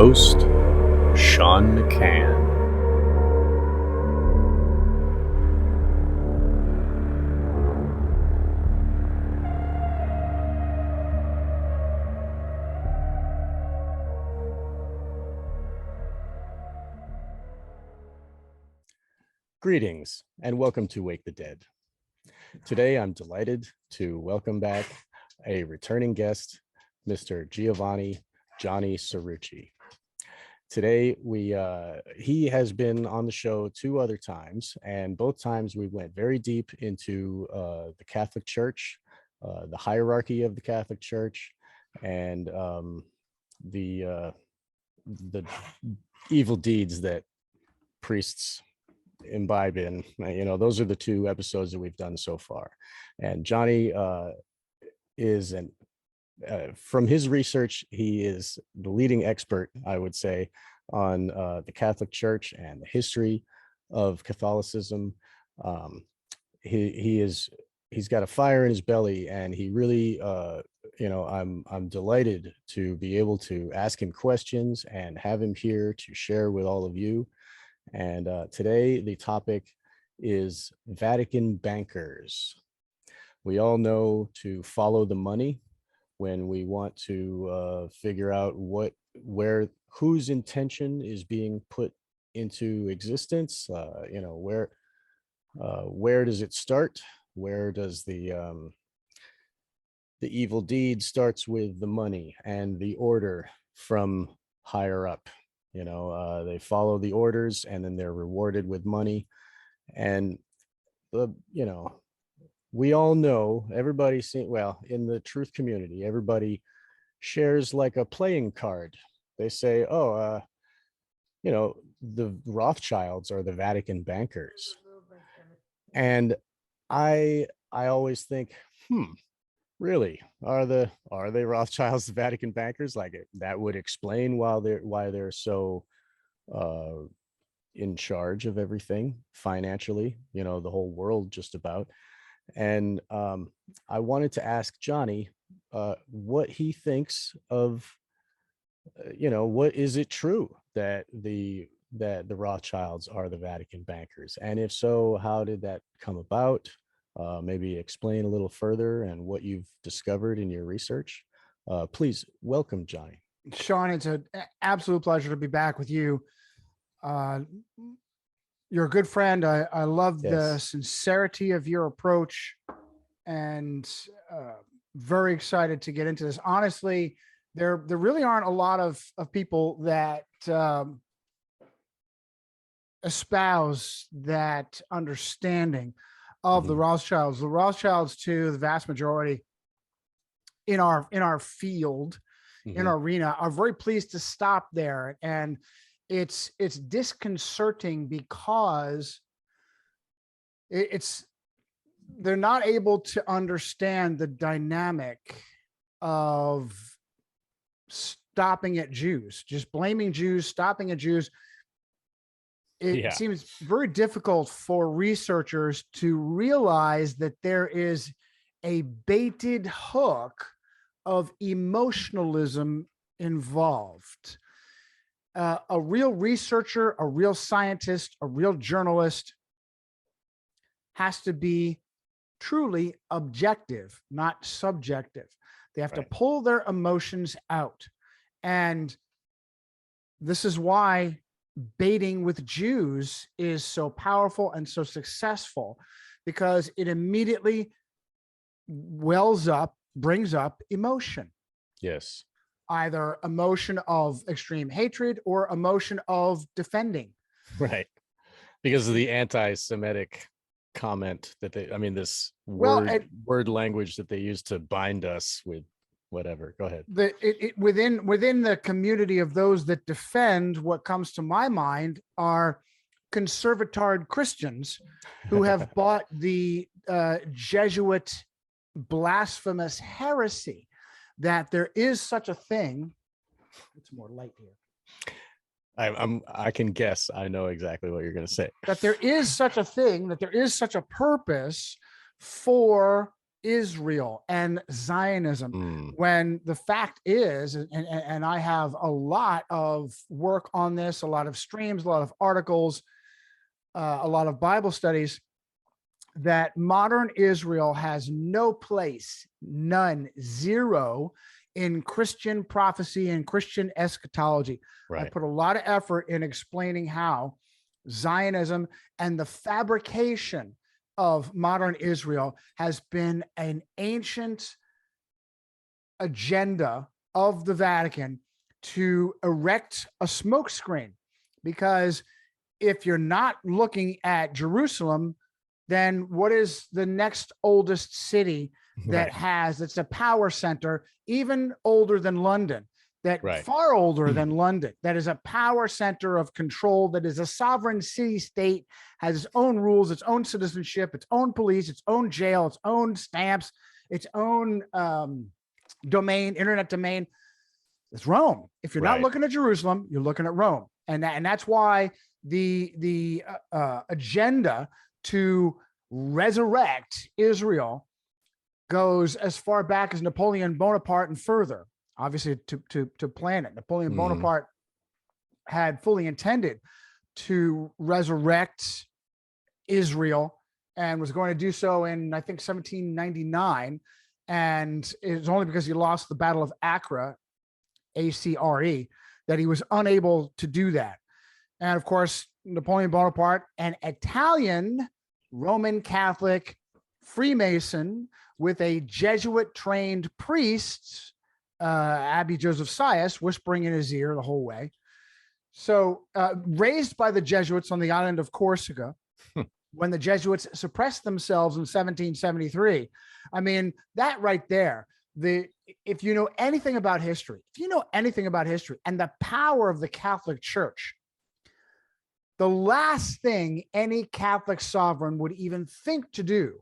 host, Sean McCann. Greetings and welcome to Wake the Dead. Today I'm delighted to welcome back a returning guest, Mr. Johnny Cirucci. Today he has been on the show 2 other times, and both times we went very deep into the Catholic Church, the hierarchy of the Catholic Church, and the evil deeds that priests imbibe in. Those are the 2 episodes that we've done so far. And Johnny is from his research, he is the leading expert, I would say, on the Catholic Church and the history of Catholicism. He's got a fire in his belly, and he really I'm delighted to be able to ask him questions and have him here to share with all of you. And today the topic is Vatican bankers. We all know to follow the money when we want to figure out whose intention is being put into existence. Where does it start? Where does the evil deed starts with the money and the order from higher up. They follow the orders and then they're rewarded with money. And we all know, everybody in the truth community, everybody shares like a playing card. They say, the Rothschilds are the Vatican bankers. And I always think, really, are they Rothschilds the Vatican bankers? Like, that would explain why they're so in charge of everything financially, the whole world just about. And I wanted to ask Johnny what he thinks of what is it true that the Rothschilds are the Vatican bankers, and if so, how did that come about? Maybe explain a little further and what you've discovered in your research. Please welcome Johnny. Sean, it's an absolute pleasure to be back with you. You're a good friend. I love the sincerity of your approach, and very excited to get into this. Honestly, there really aren't a lot of people that espouse that understanding of the Rothschilds. The Rothschilds, to the vast majority in our field, in our arena, are very pleased to stop there. And it's disconcerting because they're not able to understand the dynamic of stopping at Jews, just blaming Jews, stopping at Jews. It seems very difficult for researchers to realize that there is a baited hook of emotionalism involved. A real researcher, a real scientist, a real journalist has to be truly objective, not subjective. They have to pull their emotions out. And this is why baiting with Jews is so powerful and so successful, because it immediately brings up emotion. Yes. Either emotion of extreme hatred or emotion of defending. Right. Because of the anti-Semitic comment that this word language that they use to bind us with whatever. Go ahead. Within the community of those that defend, what comes to my mind are conservatard Christians who have bought the Jesuit blasphemous heresy that there is such a thing. It's more light here. I can guess. I know exactly what you're going to say. That there is such a thing, that there is such a purpose for Israel and Zionism, when the fact is, and I have a lot of work on this, a lot of streams, a lot of articles, a lot of Bible studies, that modern Israel has no place, none, zero, in Christian prophecy and Christian eschatology. Right. I put a lot of effort in explaining how Zionism and the fabrication of modern Israel has been an ancient agenda of the Vatican to erect a smokescreen. Because if you're not looking at Jerusalem, then what is the next oldest city that that's a power center, even older than London, that far older than London, that is a power center of control, that is a sovereign city state, has its own rules, its own citizenship, its own police, its own jail, its own stamps, its own domain, internet domain? It's Rome. If you're not looking at Jerusalem, you're looking at Rome. And that's why the agenda to resurrect Israel goes as far back as Napoleon Bonaparte and further, obviously to plan it. Napoleon Bonaparte had fully intended to resurrect Israel and was going to do so in, I think, 1799. And it's only because he lost the Battle of Acre, ACRE, that he was unable to do that. And of course, Napoleon Bonaparte, an Italian Roman Catholic Freemason with a Jesuit-trained priest, Abbé Joseph Sias, whispering in his ear the whole way. So raised by the Jesuits on the island of Corsica, when the Jesuits suppressed themselves in 1773. I mean, that right there, if you know anything about history, and the power of the Catholic Church, the last thing any Catholic sovereign would even think to do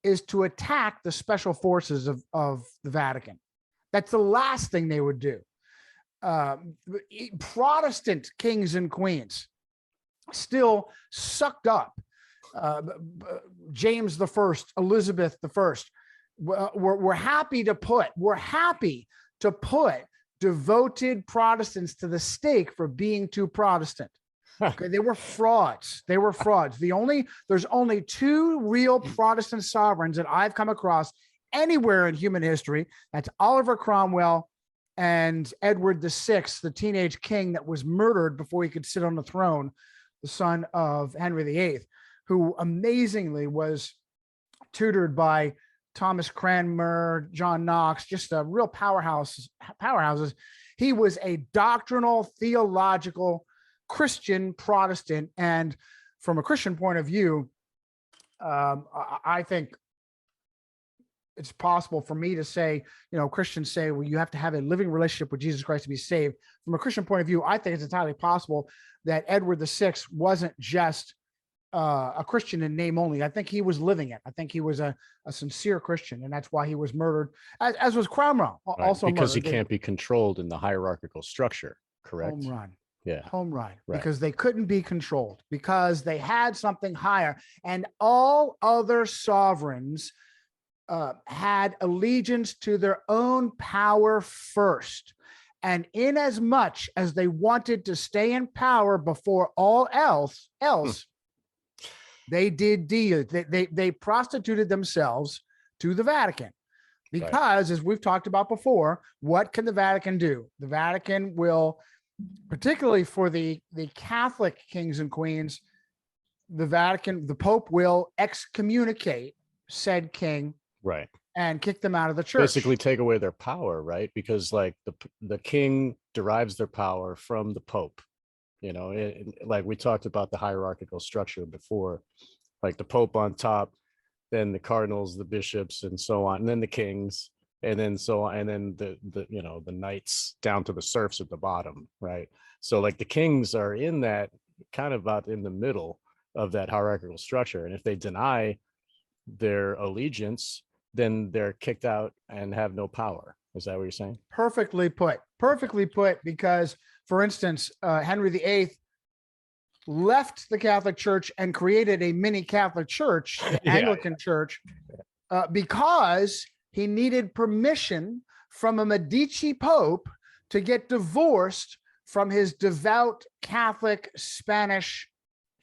is to attack the special forces of the Vatican. That's the last thing they would do. Protestant kings and queens still sucked up. James the First, Elizabeth the First. We're happy to put devoted Protestants to the stake for being too Protestant. Okay, they were frauds. There's only two real Protestant sovereigns that I've come across anywhere in human history. That's Oliver Cromwell and Edward VI, the teenage king that was murdered before he could sit on the throne, the son of Henry VIII, who amazingly was tutored by Thomas Cranmer, John Knox, just a real powerhouses. He was a doctrinal, theological Christian Protestant. And from a Christian point of view, I think it's possible for me to say, Christians say, well, you have to have a living relationship with Jesus Christ to be saved. From a Christian point of view, I think it's entirely possible that Edward VI wasn't just a Christian in name only. I think he was living it. I think he was a sincere Christian, and that's why he was murdered, as was Cromwell, also because murdered. He can't be controlled in the hierarchical structure. Correct. Home run. Yeah. Home run. Right. Because they couldn't be controlled, because they had something higher, and all other sovereigns had allegiance to their own power first. And in as much as they wanted to stay in power before all else, they did deals. They prostituted themselves to the Vatican, because, as we've talked about before, what can the Vatican do? The Vatican will, particularly for the Catholic kings and queens, the Pope will excommunicate said king, and kick them out of the church. Basically take away their power, right? Because like the king derives their power from the Pope. Like we talked about the hierarchical structure before, like the Pope on top, then the cardinals, the bishops, and so on, and then the kings, and then so on, and then the knights down to the serfs at the bottom, right? So like the kings are in that kind of about in the middle of that hierarchical structure, and if they deny their allegiance, then they're kicked out and have no power. Is that what you're saying? Perfectly put. Because, for instance, Henry VIII left the Catholic Church and created a mini Catholic Church, the Anglican Church, because he needed permission from a Medici Pope to get divorced from his devout Catholic Spanish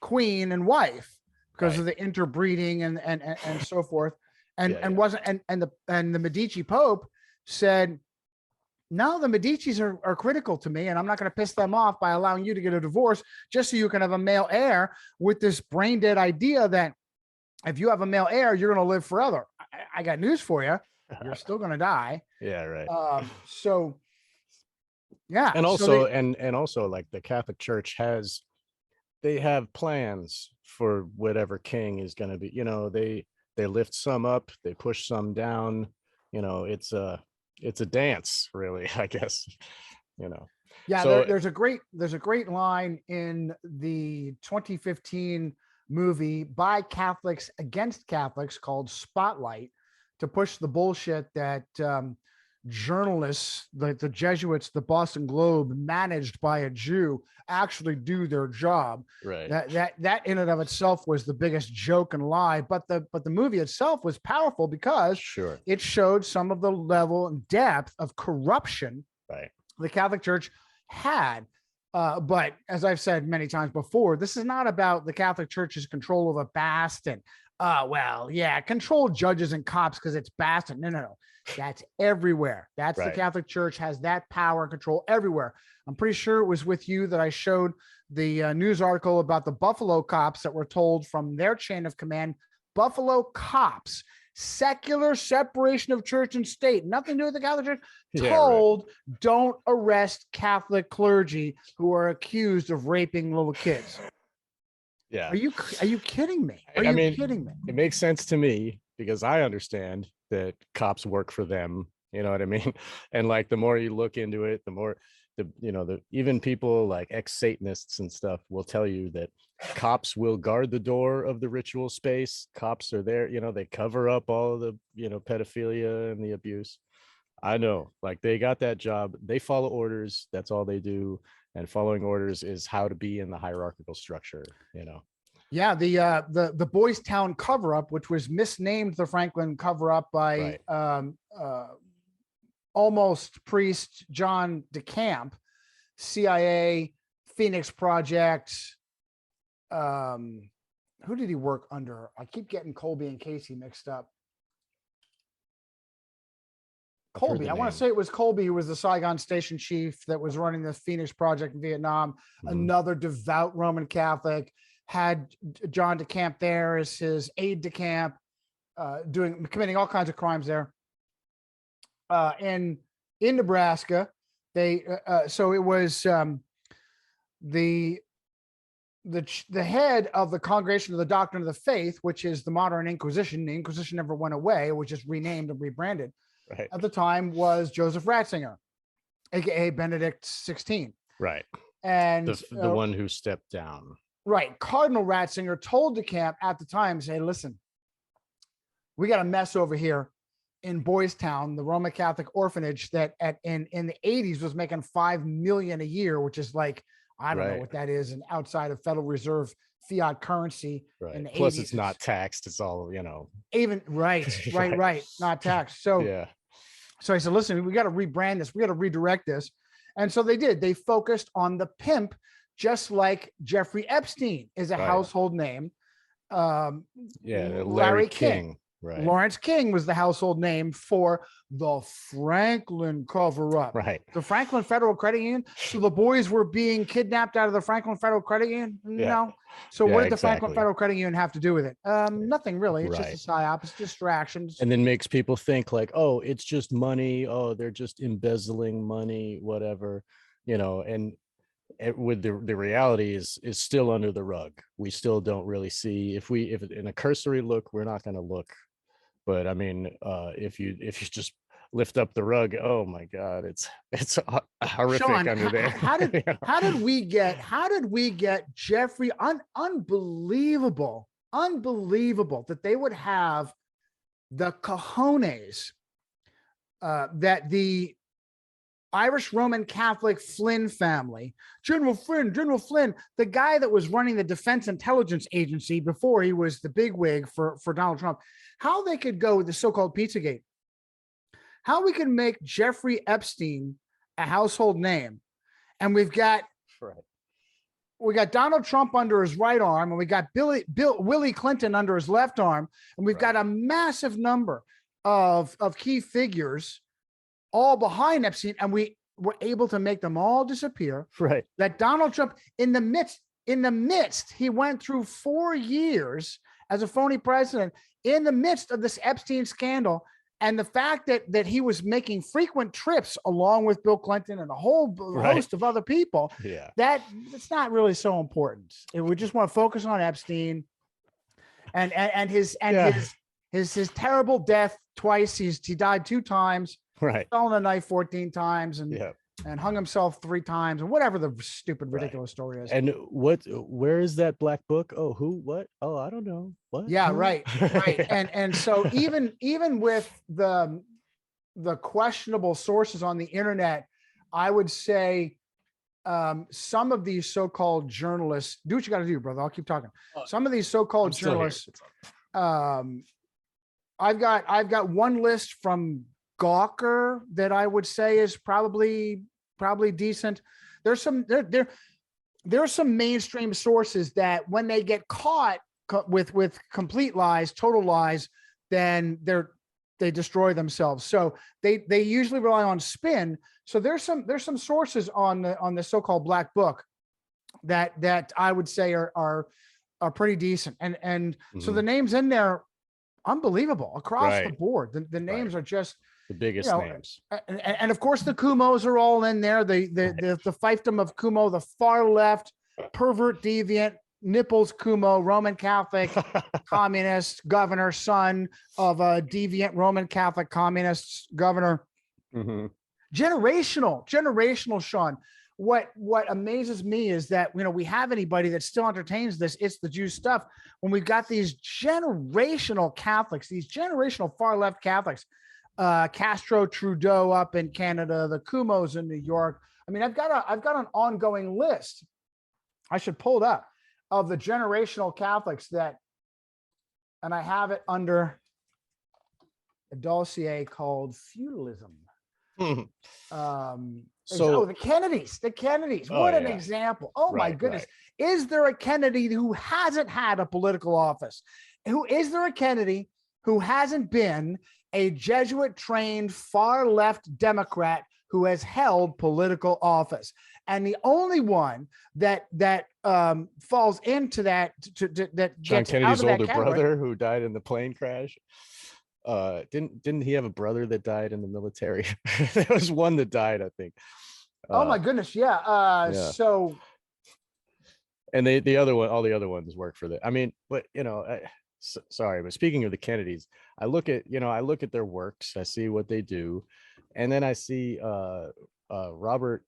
queen and wife because of the interbreeding and so forth. And the Medici Pope said, no, the Medicis are critical to me, and I'm not going to piss them off by allowing you to get a divorce just so you can have a male heir, with this brain dead idea that if you have a male heir, you're going to live forever. I got news for you. You're still going to die. Yeah, right. So yeah. And also, and also, like, the Catholic Church they have plans for whatever king is going to be, they lift some up, they push some down, it's a dance, really, I guess, Yeah, so there's a great line in the 2015 movie by Catholics against Catholics called Spotlight, to push the bullshit that journalists, like the Jesuits, the Boston Globe, managed by a Jew, actually do their job. Right. That in and of itself was the biggest joke and lie. But the movie itself was powerful because it showed some of the level and depth of corruption the Catholic Church had. But as I've said many times before, this is not about the Catholic Church's control over Boston. Control judges and cops because it's Boston. No. That's everywhere. That's the Catholic Church has that power and control everywhere. I'm pretty sure it was with you that I showed the news article about the Buffalo cops that were told from their chain of command, Buffalo cops, secular separation of church and state, nothing to do with the Catholic Church, told don't arrest Catholic clergy who are accused of raping little kids. Yeah. Are you kidding me? Are you kidding me? It makes sense to me because I understand that cops work for them. You know what I mean? And like, the more you look into it, the more even people like ex-Satanists and stuff will tell you that cops will guard the door of the ritual space. Cops are there, they cover up all of the, pedophilia and the abuse. I know, like, they got that job. They follow orders. That's all they do. And following orders is how to be in the hierarchical structure, Yeah, the Boys Town cover-up, which was misnamed the Franklin cover-up by almost priest John DeCamp, CIA, Phoenix Project. Who did he work under? I keep getting Colby and Casey mixed up. Colby, I want to say it was Colby who was the Saigon station chief that was running the Phoenix Project in Vietnam. Another devout Roman Catholic, had John DeCamp there as his aide de camp, committing all kinds of crimes there. In Nebraska, so it was the head of the Congregation of the Doctrine of the Faith, which is the modern Inquisition. The Inquisition never went away; it was just renamed and rebranded. At the time was Joseph Ratzinger, aka Benedict XVI. Right. And the one who stepped down. Right. Cardinal Ratzinger told DeCamp at the time, say, listen, we got a mess over here in Boys Town, the Roman Catholic orphanage that in the 80s was making $5 million a year, which is like, I don't know what that is, and outside of Federal Reserve fiat currency. In the Plus 80s, it's not taxed. It's all, even right. Not taxed. So So I said, listen, we got to rebrand this. We got to redirect this. And so they did. They focused on the pimp, just like Jeffrey Epstein is a household name. Larry King. Right. Lawrence King was the household name for the Franklin cover-up. Right. The Franklin Federal Credit Union. So the boys were being kidnapped out of the Franklin Federal Credit Union? No. So what did the Franklin Federal Credit Union have to do with it? Nothing really. It's just a psyop. It's distractions. And then makes people think like, oh, it's just money. Oh, they're just embezzling money, whatever, and with the reality is still under the rug. We still don't really see if in a cursory look, we're not going to look. But I mean, if you just lift up the rug, oh my God, it's horrific Sean, under there. How did we get Jeffrey? Unbelievable that they would have the cojones that the Irish Roman Catholic Flynn family, General Flynn, the guy that was running the Defense Intelligence Agency before he was the bigwig for Donald Trump, how they could go with the so-called Pizzagate, how we can make Jeffrey Epstein a household name. And we've got Donald Trump under his right arm, and we got Willie Clinton under his left arm, and we've got a massive number of key figures all behind Epstein, and we were able to make them all disappear. Right. That Donald Trump, in the midst, he went through 4 years as a phony president in the midst of this Epstein scandal. And the fact that he was making frequent trips along with Bill Clinton and a whole host of other people, that's not really so important. We just want to focus on Epstein and his terrible death twice. He died 2 times, right? Stolen a knife 14 times, and hung himself 3 times, and whatever the stupid, ridiculous story is. And where is that black book? Oh, who, what? Oh, I don't know. What? Yeah, Who? right. And so even with the questionable sources on the internet, I would say some of these so-called journalists, do what you got to do, brother. I'll keep talking. Some of these so-called journalists, I've got one list from Gawker that I would say is probably decent. There's some mainstream sources that when they get caught with complete lies, total lies, then they destroy themselves. So they usually rely on spin. So there's some sources on the so-called black book that I would say are pretty decent. And so the names in there, unbelievable across the board. The names are just the biggest names. And of course the Kumos are all in there. The fiefdom of Kumo, the far left, pervert, deviant, Nipples Kumo, Roman Catholic, communist governor, son of a deviant Roman Catholic communist governor. Mm-hmm. Generational, Sean. What amazes me is that, we have anybody that still entertains this. It's the Jew stuff. When we've got these generational Catholics, these generational far left Catholics, Castro, Trudeau up in Canada, the Kumos in New York. I mean, I've got an ongoing list. I should pull it up of the generational Catholics and I have it under a dossier called feudalism. So the Kennedys, what an example. Oh my goodness. Right. Is there a Kennedy who hasn't had a political office? Is there a Kennedy who hasn't been a Jesuit trained far left Democrat who has held political office? And the only one that falls into that John Kennedy's older brother who died in the plane crash. Didn't he have a brother that died in the military? There was one that died, I think. Oh my goodness, yeah. So, and the other one, all the other ones work for that. I mean, but sorry, but speaking of the Kennedys, I look at their works, I see what they do, and then I see Robert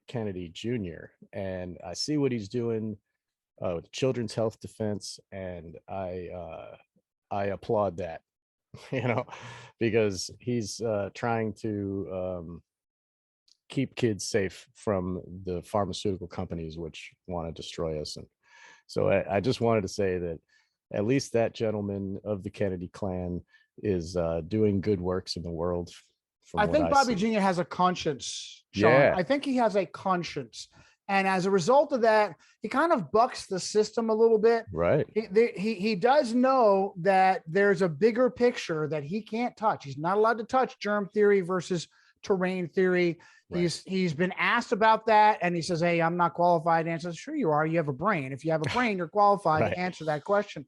Kennedy Jr. and I see what he's doing with children's health defense, and I applaud that. Because he's trying to keep kids safe from the pharmaceutical companies which want to destroy us. And so I just wanted to say that at least that gentleman of the Kennedy clan is doing good works in the world. I think Bobby Jr. has a conscience, Sean. Yeah. I think he has a conscience. And as a result of that, he kind of bucks the system a little bit. Right. He does know that there's a bigger picture that he can't touch. He's not allowed to touch germ theory versus terrain theory. Right. He's been asked about that, and he says, "Hey, I'm not qualified to answer." Sure, you are. You have a brain. If you have a brain, you're qualified to answer that question.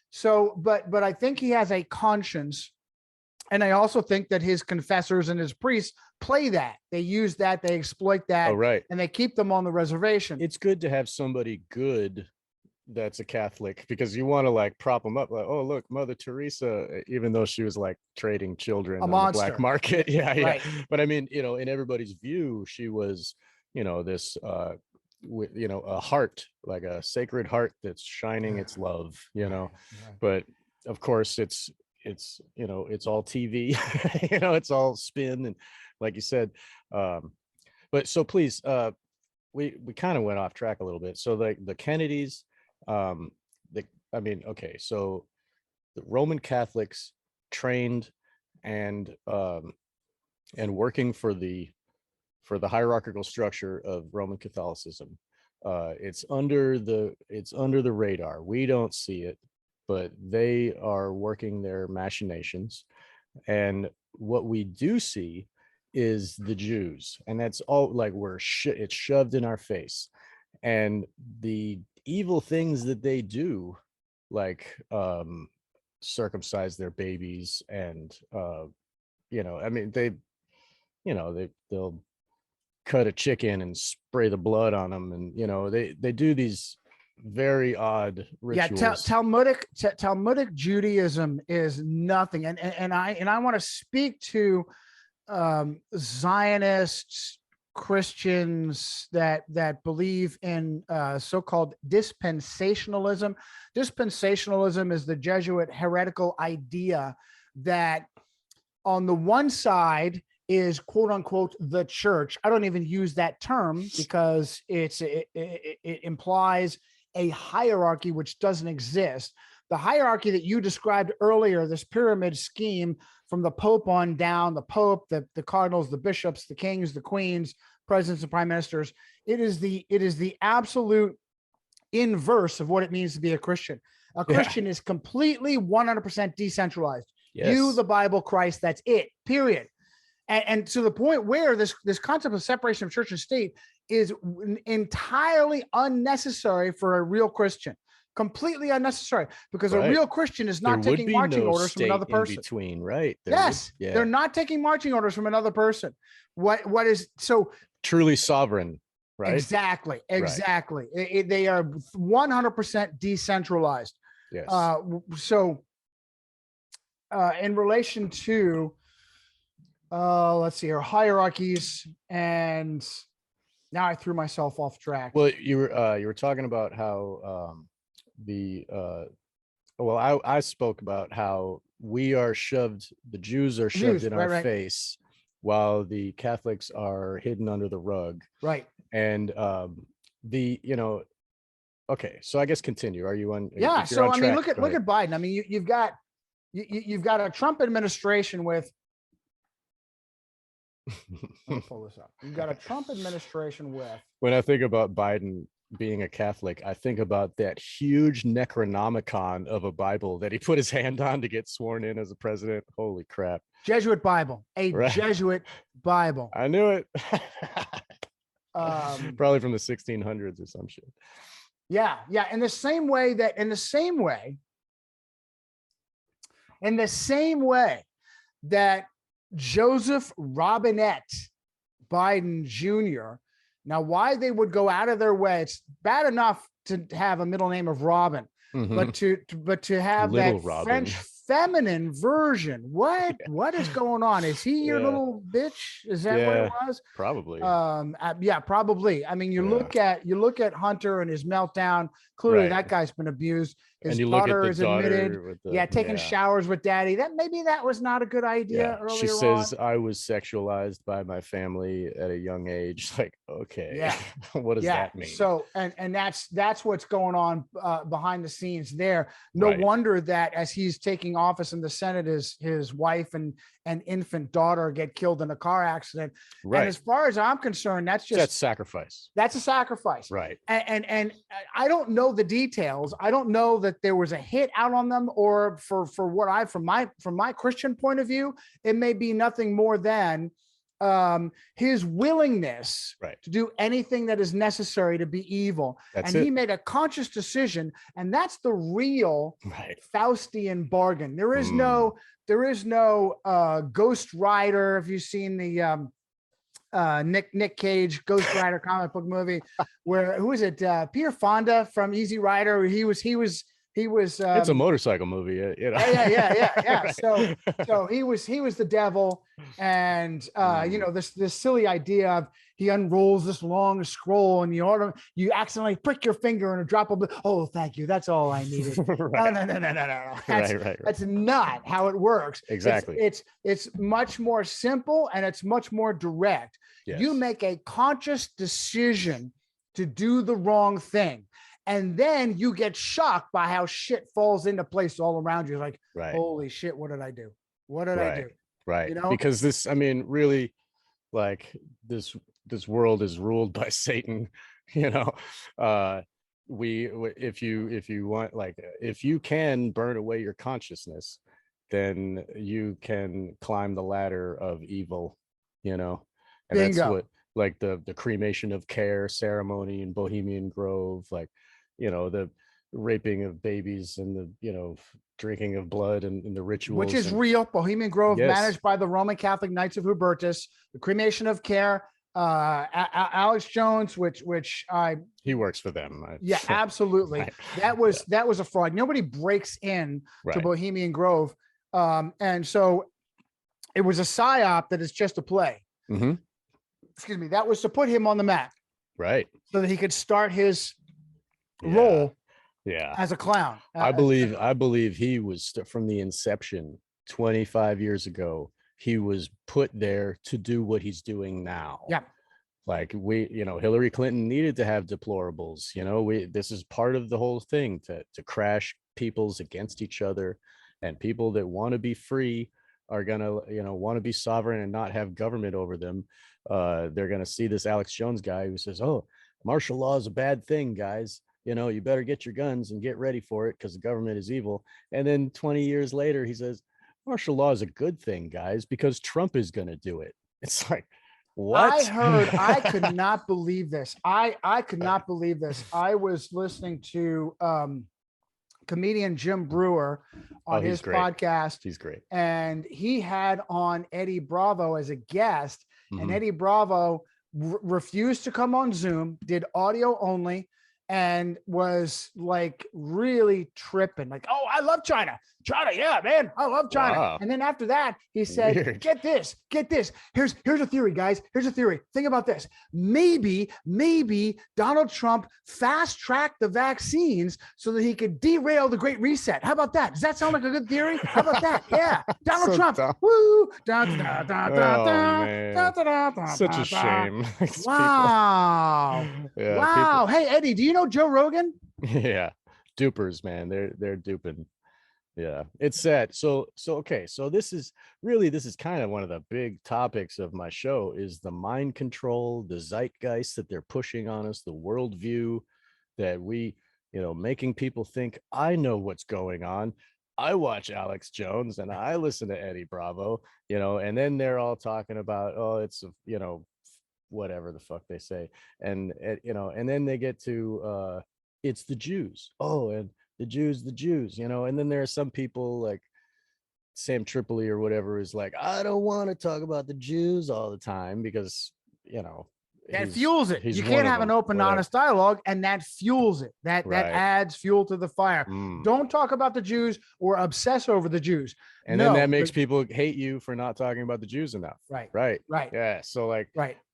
So, but I think he has a conscience. And I also think that his confessors and his priests play that. They use that, they exploit that, and they keep them on the reservation. It's good to have somebody good that's a Catholic, because you want to prop them up. Like, oh, look, Mother Teresa, even though she was trading children on the black market. Yeah. Right. But I mean, in everybody's view, she was, this, a heart, like a sacred heart that's shining its love, but of course it's all TV, it's all spin. And like you said, but so please, we kind of went off track a little bit. So the Kennedys, okay, so the Roman Catholics trained and working for the hierarchical structure of Roman Catholicism. It's under the radar. We don't see it, but they are working their machinations. And what we do see is the Jews, and that's all, like, it's shoved in our face. And the evil things that they do, like circumcise their babies, and they'll cut a chicken and spray the blood on them, and they do these very odd rituals. Yeah, Talmudic Judaism is nothing, and I want to speak to Zionists, Christians that believe in so-called dispensationalism. Dispensationalism is the Jesuit heretical idea that on the one side is quote unquote the church. I don't even use that term because it implies a hierarchy which doesn't exist. The hierarchy that you described earlier, this pyramid scheme from the Pope on down, the Pope, the cardinals, the bishops, the kings, the queens, presidents, and prime ministers, it is the absolute inverse of what it means to be a Christian. A Christian is completely 100% decentralized. Yes. You, the Bible, Christ, that's it, period. And to the point where this concept of separation of church and state is entirely unnecessary for a real Christian. Completely unnecessary, because a real Christian is not taking marching orders from another person. Between, right? They're not taking marching orders from another person. What is so truly sovereign, right? Exactly. They are 100% decentralized. Yes. In relation to let's see here, hierarchies, and now I threw myself off track. Well, you were talking about how I spoke about how the Jews are shoved in our face, while the Catholics are hidden under the rug. Right. And okay, so I guess continue. Are you on? Yeah. So I mean, look at Biden. I mean, you've got a Trump administration with. Let me pull this up. You've got a Trump administration with. When I think about Biden being a Catholic, I think about that huge Necronomicon of a Bible that he put his hand on to get sworn in as a president. Holy crap. Jesuit Bible, Jesuit Bible. I knew it. Probably from the 1600s or some shit. Yeah. In the same way that Joseph Robinette Biden Jr. Now, why they would go out of their way? It's bad enough to have a middle name of Robin, but to have Little that Robin. French feminine version. What is going on? Is he your little bitch? Is that what it was? Probably. Probably. I mean, you look at Hunter and his meltdown. Clearly, that guy's been abused. His daughter is admitted. Taking showers with daddy. That was not a good idea. Earlier she says I was sexualized by my family at a young age. Like, okay, what does that mean? So, and that's what's going on behind the scenes there. No wonder that as he's taking office in the Senate, his wife and infant daughter get killed in a car accident. Right. And as far as I'm concerned, that's sacrifice. That's a sacrifice. Right. And I don't know the details. I don't know that there was a hit out on them, or from my Christian point of view, it may be nothing more than his willingness to do anything that is necessary to be evil. He made a conscious decision, and that's the real Faustian bargain. There is no Ghost Rider. If you've seen the Nick Cage Ghost Rider comic book movie, where who is it? Peter Fonda from Easy Rider. He was he was. It's a motorcycle movie, you know. Yeah. Right. So he was the devil, and you know, this silly idea of he unrolls this long scroll, and you accidentally prick your finger and a drop of blood. Oh, thank you. That's all I needed. Right. No. Right. That's not how it works. Exactly. It's much more simple, and it's much more direct. Yes. You make a conscious decision to do the wrong thing. And then you get shocked by how shit falls into place all around you. Like, right. Holy shit, what did I do? What did I do? Right. You know, because this, I mean, really, like this world is ruled by Satan, you know. If you want, like, if you can burn away your consciousness, then you can climb the ladder of evil, you know. And Bingo. That's what, like, the cremation of care ceremony in Bohemian Grove, like, you know, the raping of babies and the, you know, drinking of blood and the rituals, which is real. Bohemian Grove, yes, managed by the Roman Catholic Knights of Hubertus. The cremation of care, Alex Jones, which he works for them. Yeah, absolutely. Right. That was a fraud. Nobody breaks in to Bohemian Grove, and so it was a psyop that is just a play. Mm-hmm. Excuse me. That was to put him on the map, right, so that he could start his role as a clown. I believe he was, from the inception 25 years ago, he was put there to do what he's doing now. Yeah. Like, you know, Hillary Clinton needed to have deplorables, you know. This is part of the whole thing, to crash peoples against each other, and people that want to be free are gonna, you know, want to be sovereign and not have government over them. They're gonna see this Alex Jones guy who says, oh, martial law is a bad thing, guys. You know, you better get your guns and get ready for it because the government is evil. And then 20 years later, he says, martial law is a good thing, guys, because Trump is going to do it. It's like, what? I could not believe this. I could not believe this. I was listening to comedian Jim Brewer on his podcast. He's great. And he had on Eddie Bravo as a guest, and Eddie Bravo refused to come on Zoom, did audio only, and was like really tripping, like, oh, I love China, yeah, man, I love China. Wow. And then after that, he said, weird. Get this. Here's a theory, guys. Here's a theory. Think about this. Maybe Donald Trump fast-tracked the vaccines so that he could derail the Great Reset. How about that? Does that sound like a good theory? How about that? Yeah. Donald Trump. Dumb. Woo. Such a shame. Wow. Yeah, wow. Hey, Eddie, do you know Joe Rogan? Yeah. Dupers, man. They're duping. Yeah, it's sad. So okay, so this is kind of one of the big topics of my show, is the mind control, the zeitgeist that they're pushing on us, the worldview that we, you know, making people think, I know what's going on. I watch Alex Jones and I listen to Eddie Bravo, you know, and then they're all talking about, oh, it's, you know, whatever the fuck they say. And you know, and then they get to it's the Jews. Oh, and the Jews, you know. And then there are some people like Sam Tripoli or whatever is like, I don't want to talk about the Jews all the time because, you know, that fuels it. You can't have an open, honest dialogue, and that fuels it. That adds fuel to the fire. Don't talk about the Jews or obsess over the Jews. And then that makes people hate you for not talking about the Jews enough. Right. Yeah. So like,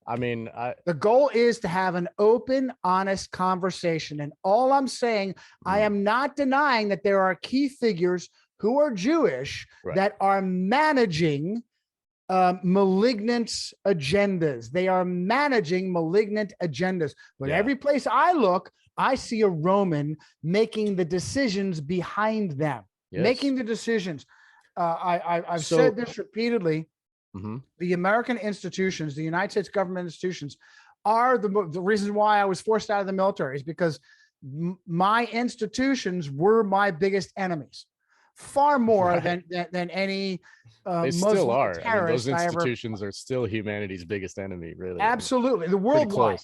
I mean, the goal is to have an open, honest conversation. And all I'm saying, I am not denying that there are key figures who are Jewish that are managing malignant agendas. They are managing malignant agendas. But every place I look, I see a Roman making the decisions behind them, making the decisions. I've said this repeatedly. The American institutions, the United States government institutions, are the reason why I was forced out of the military, is because my institutions were my biggest enemies, far more than any they still are. I mean, those institutions are still humanity's biggest enemy, really. Absolutely. The worldwide.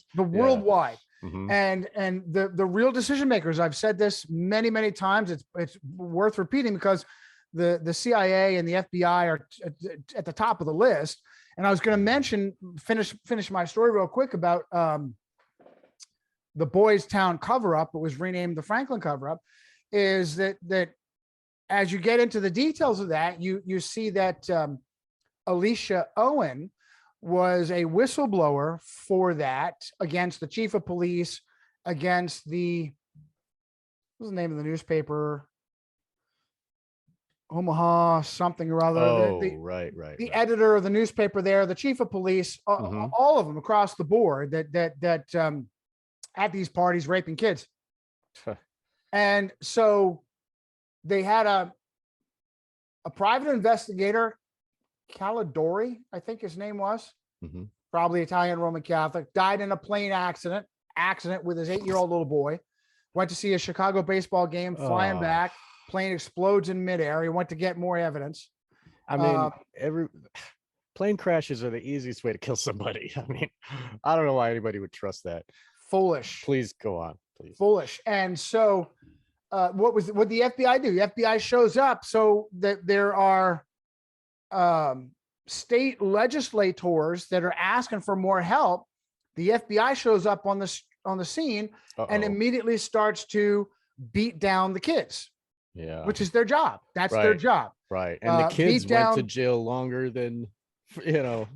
And the real decision makers, I've said this many times, it's worth repeating, because the CIA and the FBI are at the top of the list. And I was going to finish my story real quick about the Boys Town cover-up. It was renamed the Franklin cover-up. is that as you get into the details of that, you see that Alicia Owen was a whistleblower for that against the chief of police, against what's the name of the newspaper? Omaha something or other. Oh, the right. The editor of the newspaper there, the chief of police, Mhm. all of them across the board that at these parties raping kids. And so they had a private investigator, Calidori, I think his name was, Mhm. probably Italian Roman Catholic, died in a plane accident with his 8-year-old little boy. Went to see a Chicago baseball game, flying back, plane explodes in midair. He went to get more evidence. I mean, every plane crashes are the easiest way to kill somebody. I mean, I don't know why anybody would trust that. Foolish. Please go on, please. Foolish. And so what the FBI do? The FBI shows up so that there are state legislators that are asking for more help. The FBI shows up on the scene and immediately starts to beat down the kids. Yeah, which is their job. That's their job. Right. And the kids went to jail longer than,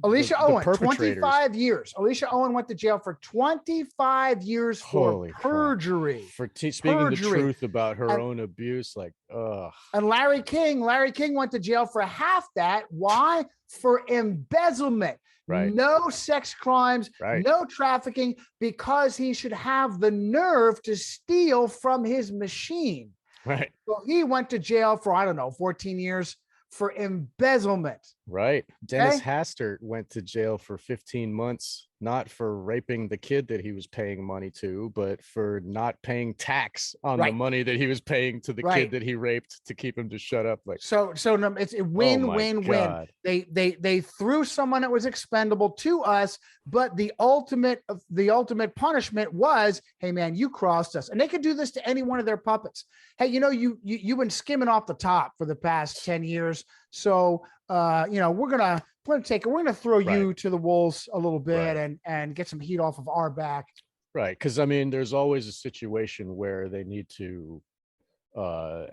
Alicia Owen, the 25 years. Alicia Owen went to jail for 25 years for perjury. For speaking the truth about her own abuse. Like, ugh. And Larry King went to jail for half that. Why? For embezzlement. Right. No sex crimes, no trafficking, because he should have the nerve to steal from his machine. Right. So he went to jail for, 14 years for embezzlement. Right. Dennis Hastert went to jail for 15 months, not for raping the kid that he was paying money to, but for not paying tax on the money that he was paying to the kid that he raped to keep him to shut up. Like, so it's a win-win-win. They threw someone that was expendable to us, but the ultimate punishment was, hey man, you crossed us. And they could do this to any one of their puppets. Hey, you've been skimming off the top for the past 10 years. So we're gonna throw you to the wolves a little bit and get some heat off of our back. Right. Because I mean, there's always a situation where they need to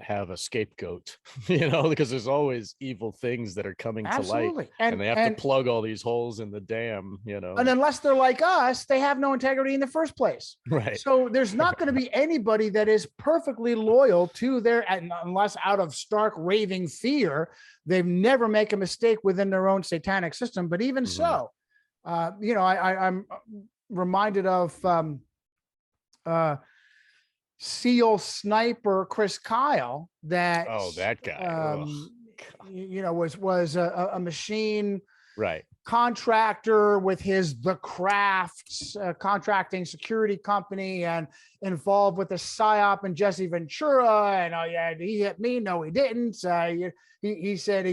have a scapegoat, because there's always evil things that are coming to light, and they have to plug all these holes in the dam, And unless they're like us, they have no integrity in the first place. Right. So there's not going to be anybody that is perfectly loyal to unless out of stark raving fear, they've never make a mistake within their own satanic system. But even so, I'm reminded of SEAL sniper Chris Kyle that guy was a machine contractor with the Crafts contracting security company and involved with the PSYOP and Jesse Ventura, and he hit me, no he didn't, he said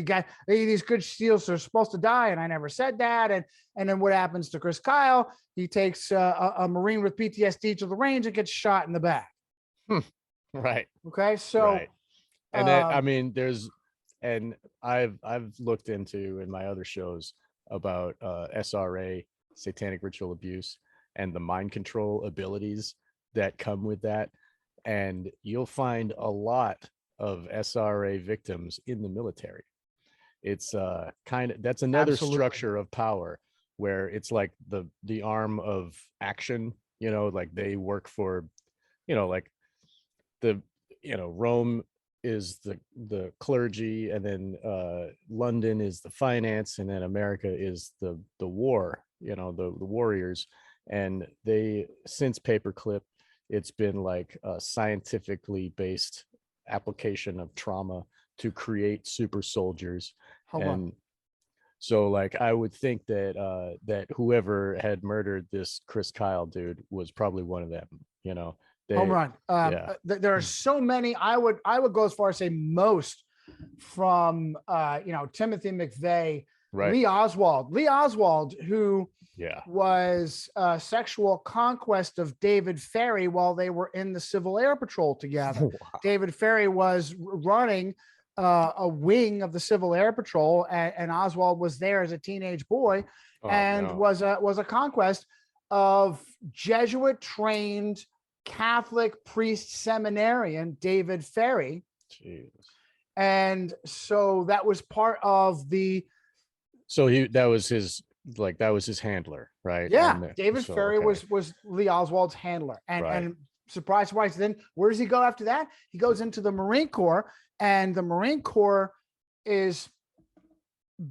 these good SEALs are supposed to die and I never said that, and then what happens to Chris Kyle? He takes a Marine with PTSD to the range and gets shot in the back. Right. Okay. So, and then, I mean, I've looked into in my other shows about SRA, satanic ritual abuse, and the mind control abilities that come with that. And you'll find a lot of SRA victims in the military. It's that's another structure of power where it's like the arm of action, like they work for, like Rome is the clergy, and then London is the finance, and then America is the war, the warriors. And they, since paperclip, it's been like a scientifically based application of trauma to create super soldiers. So like I would think that whoever had murdered this Chris Kyle dude was probably one of them, home run. There are so many. I would go as far as say most, from Timothy McVeigh, Lee Oswald, who was sexual conquest of David Ferry while they were in the Civil Air Patrol together. Wow. David Ferry was running a wing of the Civil Air Patrol, and Oswald was there as a teenage boy, was a conquest of Jesuit trained Catholic priest seminarian, David Ferry. Jeez. And so that was part of the. So that was his handler, right? Yeah, David Ferry okay. was Lee Oswald's handler. And Right. and surprise, surprise, then where does he go after that? He goes into the Marine Corps, and the Marine Corps is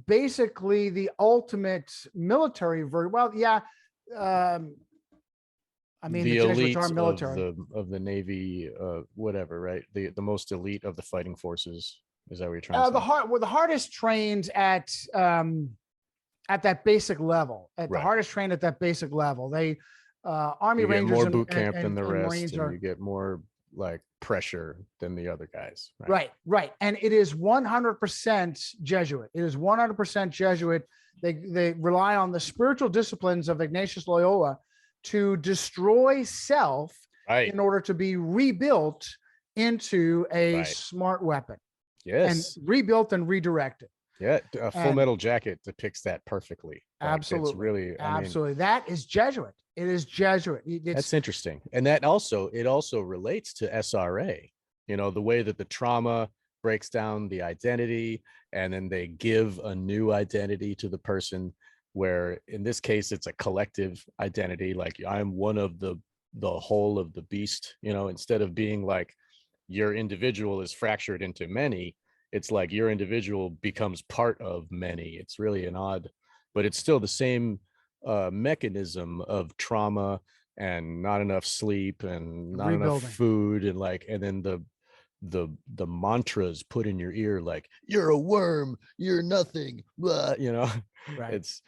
basically the ultimate military version. Well, yeah. I mean, the elite Jesuits are military. of the Navy, whatever, right? The most elite of the fighting forces. Is that what you're trying to say? The hardest trained at that basic level. The hardest trained at that basic level. They Army you get Rangers more and, boot camp and, than the and rest, Marines and you get more like pressure than the other guys. Right. And it is 100% Jesuit. It is 100% Jesuit. They rely on the spiritual disciplines of Ignatius Loyola to destroy self in order to be rebuilt into a smart weapon. Yes. And rebuilt and redirected. Yeah. Full Metal Jacket depicts that perfectly. Absolutely. It's really, absolutely. That is Jesuit. It is Jesuit. That's interesting. And that it also relates to SRA, the way that the trauma breaks down the identity, and then they give a new identity to the person, where in this case, it's a collective identity. Like, I'm one of the whole of the beast, instead of being like your individual is fractured into many, it's like your individual becomes part of many. It's really an odd, but it's still the same mechanism of trauma and not enough sleep and not enough food, and then the mantras put in your ear, like, you're a worm, you're nothing, blah, Right. It's,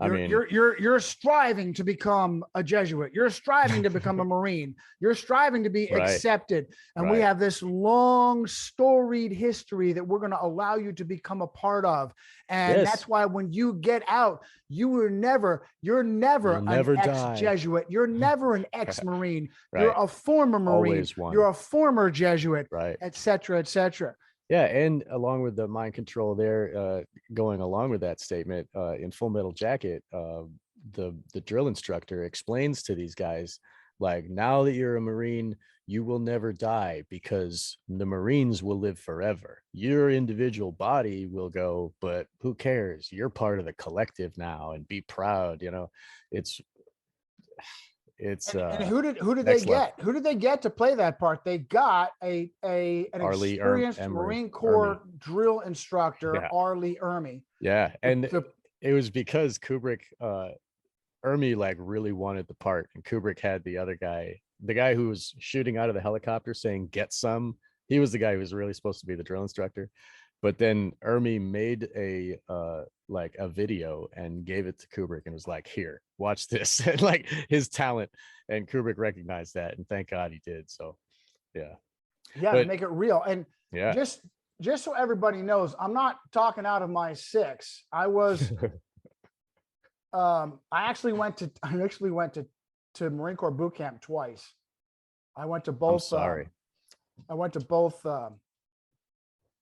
you're striving to become a Jesuit. You're striving to become a Marine. You're striving to be accepted. And we have this long storied history that we're going to allow you to become a part of. And that's why when you get out, you're never an ex-Jesuit. You're never an ex-Marine. You're a former Marine. You're a former Jesuit, et cetera, et cetera. Yeah, and along with the mind control there, going along with that statement, in Full Metal Jacket, the drill instructor explains to these guys, like, now that you're a Marine, you will never die, because the Marines will live forever. Your individual body will go, but who cares? You're part of the collective now, and be proud. And who did they get? Who did they get to play that part? They got an experienced Marine Corps drill instructor, R. Lee Ermey. Yeah, and it was because Kubrick, Ermey, like, really wanted the part, and Kubrick had the other guy, the guy who was shooting out of the helicopter saying "get some." He was the guy who was really supposed to be the drill instructor. But then Ermey made a video and gave it to Kubrick and was like, "Here, watch this." And like, his talent, and Kubrick recognized that, and thank God he did. So, yeah, to make it real. And just so everybody knows, I'm not talking out of my six. I was, I actually went to Marine Corps boot camp twice. I went to both. I went to both.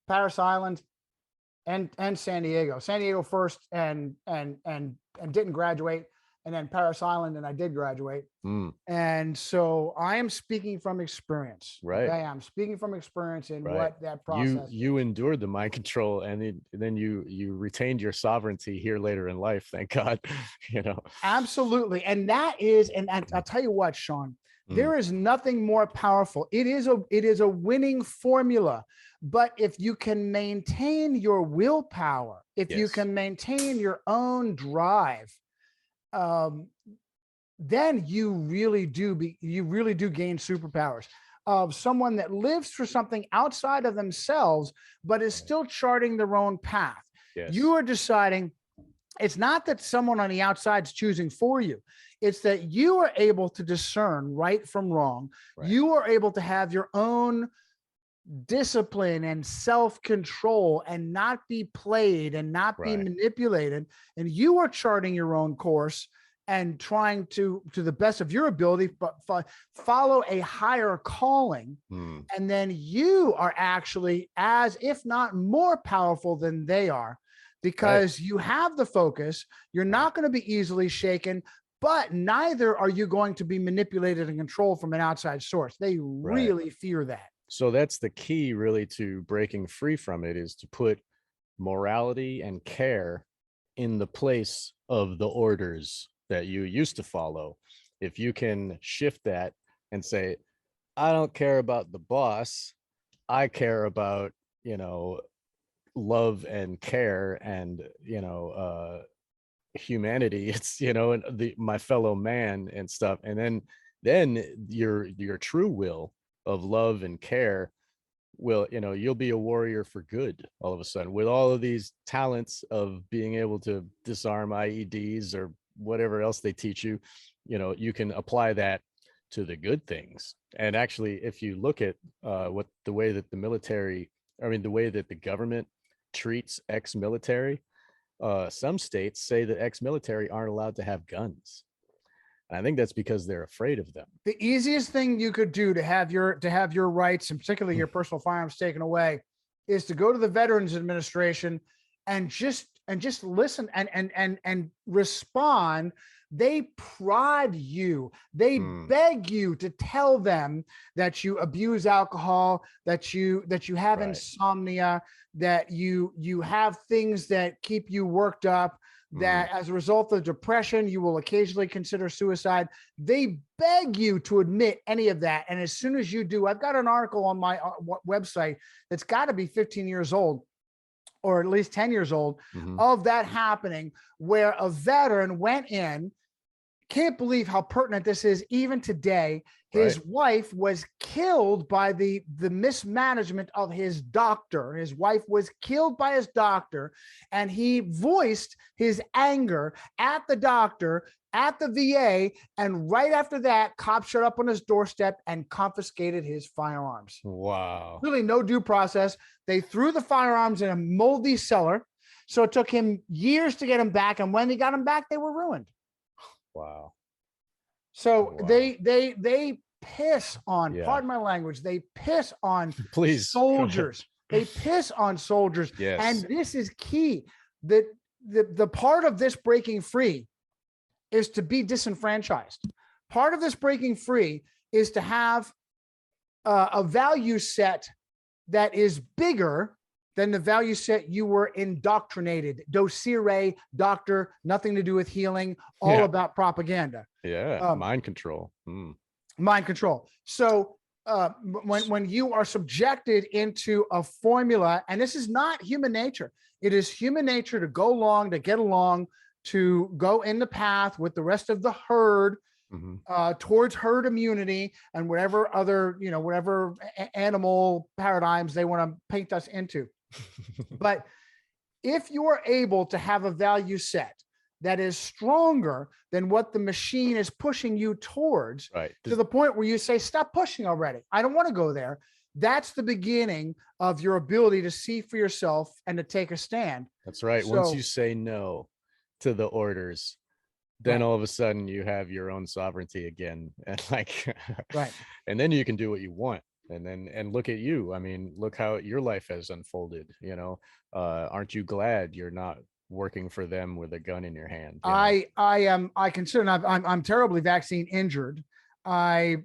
Paris Island and San Diego. San Diego first and didn't graduate, and then Paris Island, and I did graduate. And so I am speaking from experience. Right. Okay? I'm speaking from experience in what that process. You endured the mind control, and then you retained your sovereignty here later in life. Thank God. Absolutely. And that is, and I'll tell you what, Sean, there is nothing more powerful. It is a winning formula. But if you can maintain your willpower, if you can maintain your own drive, then you really do gain superpowers of someone that lives for something outside of themselves, but is still charting their own path. Yes. You are deciding. It's not that someone on the outside is choosing for you. It's that you are able to discern right from wrong. Right. You are able to have your own discipline and self-control and not be played and not be manipulated. And you are charting your own course and trying to the best of your ability, but follow a higher calling. And then you are actually as, if not more powerful than they are, because you have the focus. You're not going to be easily shaken. but neither are you going to be manipulated and controlled from an outside source. They really fear that. So that's the key really to breaking free from it, is to put morality and care in the place of the orders that you used to follow. If you can shift that and say, I don't care about the boss, I care about, love and care and, humanity. It's, and my fellow man and stuff. And then your true will of love and care will, you'll be a warrior for good all of a sudden, with all of these talents of being able to disarm IEDs or whatever else they teach you. You can apply that to the good things. And actually, if you look at the way that the government treats ex-military, some states say that ex-military aren't allowed to have guns. And I think that's because they're afraid of them. The easiest thing you could do to have your rights, and particularly your personal firearms, taken away, is to go to the Veterans Administration and just listen and respond. They prod you. They beg you to tell them that you abuse alcohol, that you have insomnia, that you have things that keep you worked up, that as a result of depression, you will occasionally consider suicide. They beg you to admit any of that. And as soon as you do, I've got an article on my website that's got to be 15 years old, or at least 10 years old, of that happening, where a veteran went in. Can't believe how pertinent this is even today. His wife was killed by the mismanagement of his doctor. His wife was killed by his doctor, and he voiced his anger at the doctor, at the VA, and right after that, cops showed up on his doorstep and confiscated his firearms. Wow. Really no due process. They threw the firearms in a moldy cellar, so it took him years to get them back, and when he got them back, they were ruined. Wow. So they piss on, pardon my language, they piss on soldiers. They piss on soldiers. Yes. And this is key. The part of this breaking free is to be disenfranchised. Part of this breaking free is to have a value set that is bigger than the value set you were indoctrinated. Docere, doctor, nothing to do with healing, all about propaganda. Yeah, mind control. Mind control. So when you are subjected into a formula, and this is not human nature, it is human nature to go along, to get along, to go in the path with the rest of the herd, towards herd immunity and whatever other, whatever animal paradigms they want to paint us into. But if you are able to have a value set that is stronger than what the machine is pushing you towards, to the point where you say, stop pushing already, I don't want to go there. That's the beginning of your ability to see for yourself and to take a stand. That's right. So, once you say no to the orders, then all of a sudden you have your own sovereignty again. And and then you can do what you want. And look at you. I mean, look how your life has unfolded. Aren't you glad you're not working for them with a gun in your hand? I consider, I'm terribly vaccine injured. I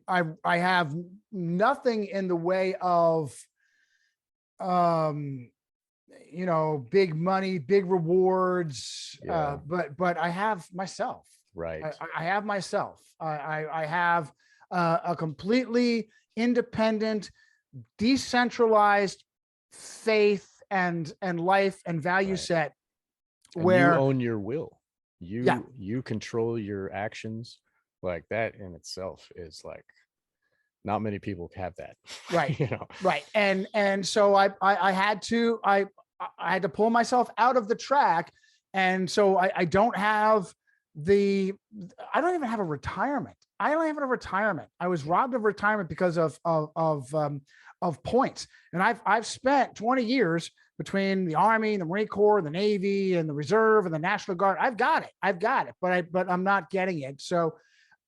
have nothing in the way of, big money, big rewards, but I have myself. Right. I have myself. I have a completely independent, decentralized faith and life and value set, where you own your will. You control your actions. Like, that in itself is like, not many people have that. Right. Right. And so I had to pull myself out of the track. And so I don't have I don't even have a retirement. I don't have a retirement. I was robbed of retirement because of points. And I've spent 20 years between the Army, the Marine Corps, the Navy, and the Reserve, and the National Guard. I've got it, but I'm not getting it. So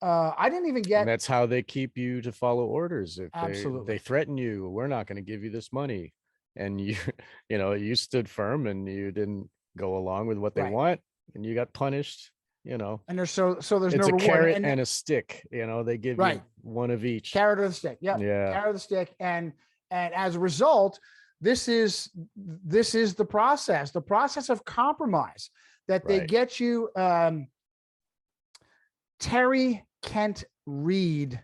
I didn't even get. And that's how they keep you to follow orders. If Absolutely. They threaten you, we're not going to give you this money, and you stood firm and you didn't go along with what they want, and you got punished. you know, And there's there's no it's a reward. carrot and a stick. You know, they give Right. you one of each. Carrot or the stick. Yep. Yeah. Carrot or the stick. And as a result, this is the process of compromise that they Right. get you. Terry Kent Reed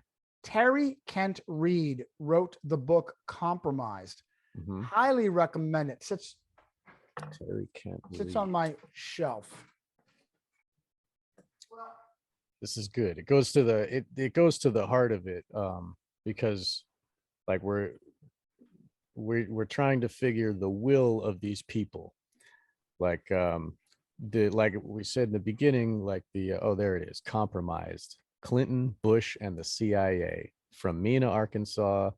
wrote the book Compromised. Mhm. Highly recommend it. Terry Kent Sits Reed. on my shelf. This is good. It goes to it goes to the heart of it, because like we're trying to figure the will of these people, like like we said in the beginning, like oh, there it is, compromised. Clinton, Bush, and the CIA, from Mena, Arkansas,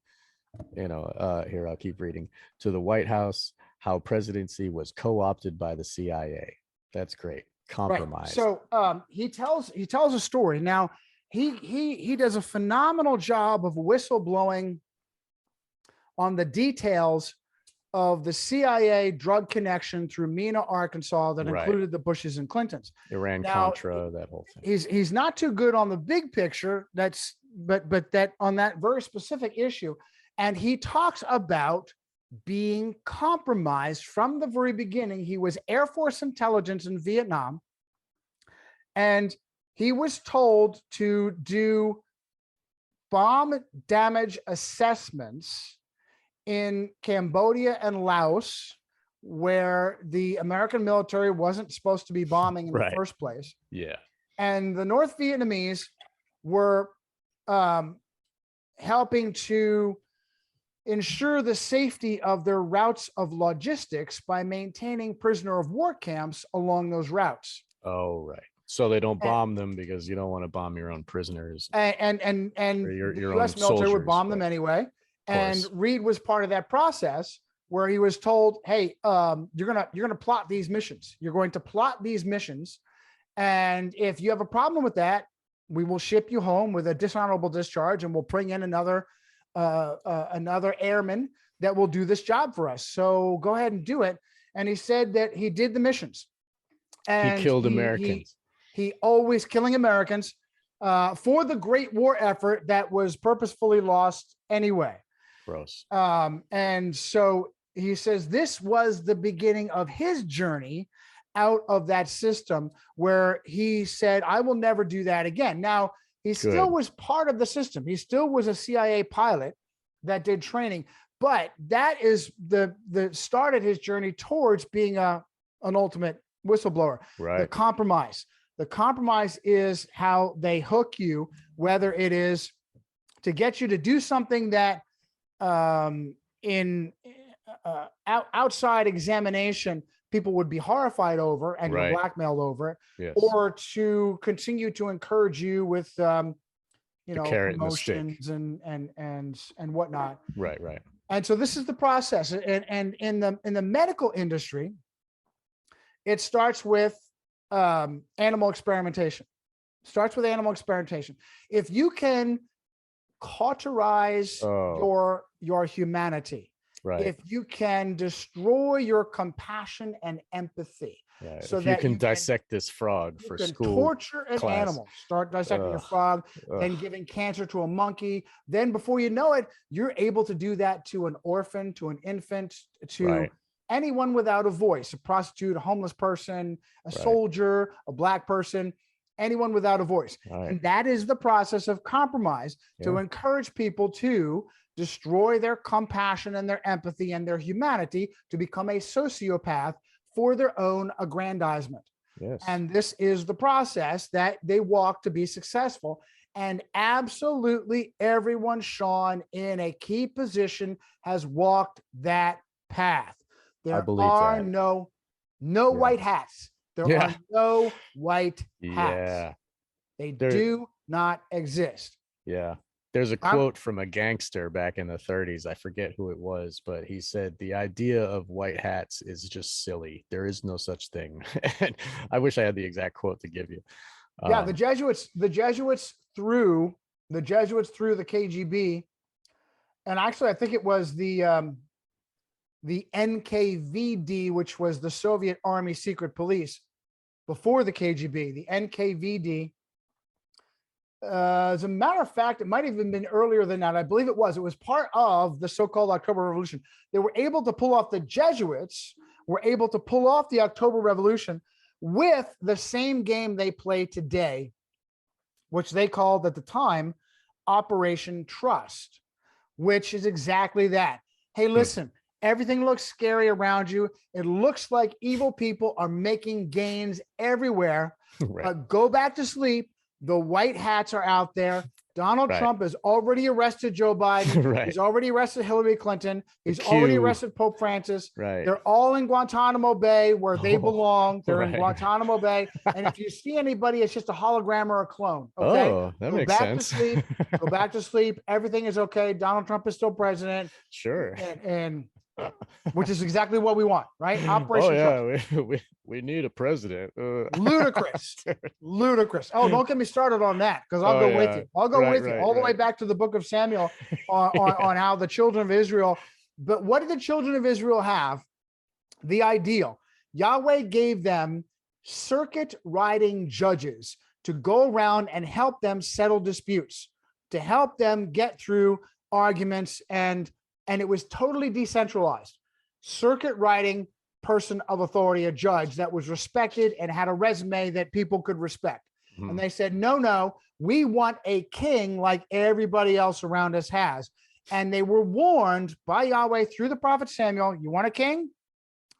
you know, here, I'll keep reading, to the White House, how presidency was co-opted by the CIA. That's great. Compromised. Right. So he tells a story. Now he does a phenomenal job of whistleblowing on the details of the CIA drug connection through Mena, Arkansas, that Right. included the Bushes and Clintons. Iran Now, Contra, that whole thing. He's not too good on the big picture. But that on that very specific issue, and he talks about being compromised from the very beginning. He was Air Force intelligence in Vietnam, and he was told to do bomb damage assessments in Cambodia and Laos, where the American military wasn't supposed to be bombing in Right. the first place. Yeah. And the North Vietnamese were helping to ensure the safety of their routes of logistics by maintaining prisoner of war camps along those routes. Oh, right. So they don't bomb them because you don't want to bomb your own prisoners. And your the U.S. military soldiers, would bomb them anyway. And Reed was part of that process, where he was told, "Hey, you're gonna plot these missions. You're going to plot these missions, and if you have a problem with that, we will ship you home with a dishonorable discharge, and we'll bring in another airman that will do this job for us. So go ahead and do it." And he said that he did the missions, and he killed Americans. He always killing Americans for the Great War effort that was purposefully lost anyway. Gross. And so he says this was the beginning of his journey out of that system, where he said, "I will never do that again." Now, he still was part of the system. He still was a CIA pilot that did training, but that is the started his journey towards being an ultimate whistleblower. Right. The compromise. The compromise is how they hook you, whether it is to get you to do something that outside examination people would be horrified over and you're blackmailed over it, yes. or to continue to encourage you with promotions and whatnot. Right. And so this is the process. And in the medical industry, it starts with animal experimentation. If you can cauterize your humanity, right. If you can destroy your compassion and empathy, right. So if that you can dissect this frog for school, torture an animal, start dissecting a frog, then giving cancer to a monkey, then before you know it, you're able to do that to an orphan, to an infant, to anyone without a voice, a prostitute, a homeless person, a soldier, a black person, anyone without a voice. And that is the process of compromise, to encourage people to destroy their compassion and their empathy and their humanity, to become a sociopath for their own aggrandizement. Yes. And this is the process that they walk to be successful. And absolutely everyone, Sean, in a key position has walked that path. There are no white hats. There are no white hats. They do not exist. Yeah. There's a quote from a gangster back in the 30s. I forget who it was, but he said, "The idea of white hats is just silly. There is no such thing." And I wish I had the exact quote to give you. The Jesuits through the KGB, and actually I think it was the NKVD, which was the Soviet Army Secret Police. before the KGB, the NKVD. As a matter of fact, it might have even been earlier than that. I believe it was. It was part of the so-called October Revolution. They were able to pull off, the Jesuits were able to pull off the October Revolution with the same game they play today, which they called at the time Operation Trust, which is exactly that. Hey, listen, everything looks scary around you. It looks like evil people are making gains everywhere. Right. Go back to sleep. The white hats are out there. Donald Trump has already arrested Joe Biden. He's already arrested Hillary Clinton. He's already arrested Pope Francis. They're all in Guantanamo Bay where they belong. They're in Guantanamo Bay. And if you see anybody, it's just a hologram or a clone. Okay. Oh, that makes back sense. to sleep. Go back to sleep. Everything is okay. Donald Trump is still president. Sure. And which is exactly what we want, right? Operation Trust. We need a president. Ludicrous. Ludicrous. Oh, don't get me started on that, because I'll go with you. I'll go with you all the way back to the book of Samuel on how the children of Israel. But what did the children of Israel have? The ideal. Yahweh gave them circuit riding judges to go around and help them settle disputes, to help them get through arguments, and it was totally decentralized. Circuit riding person of authority, a judge that was respected and had a resume that people could respect. And they said, no, we want a king like everybody else around us has. And they were warned by Yahweh through the prophet Samuel, you want a king?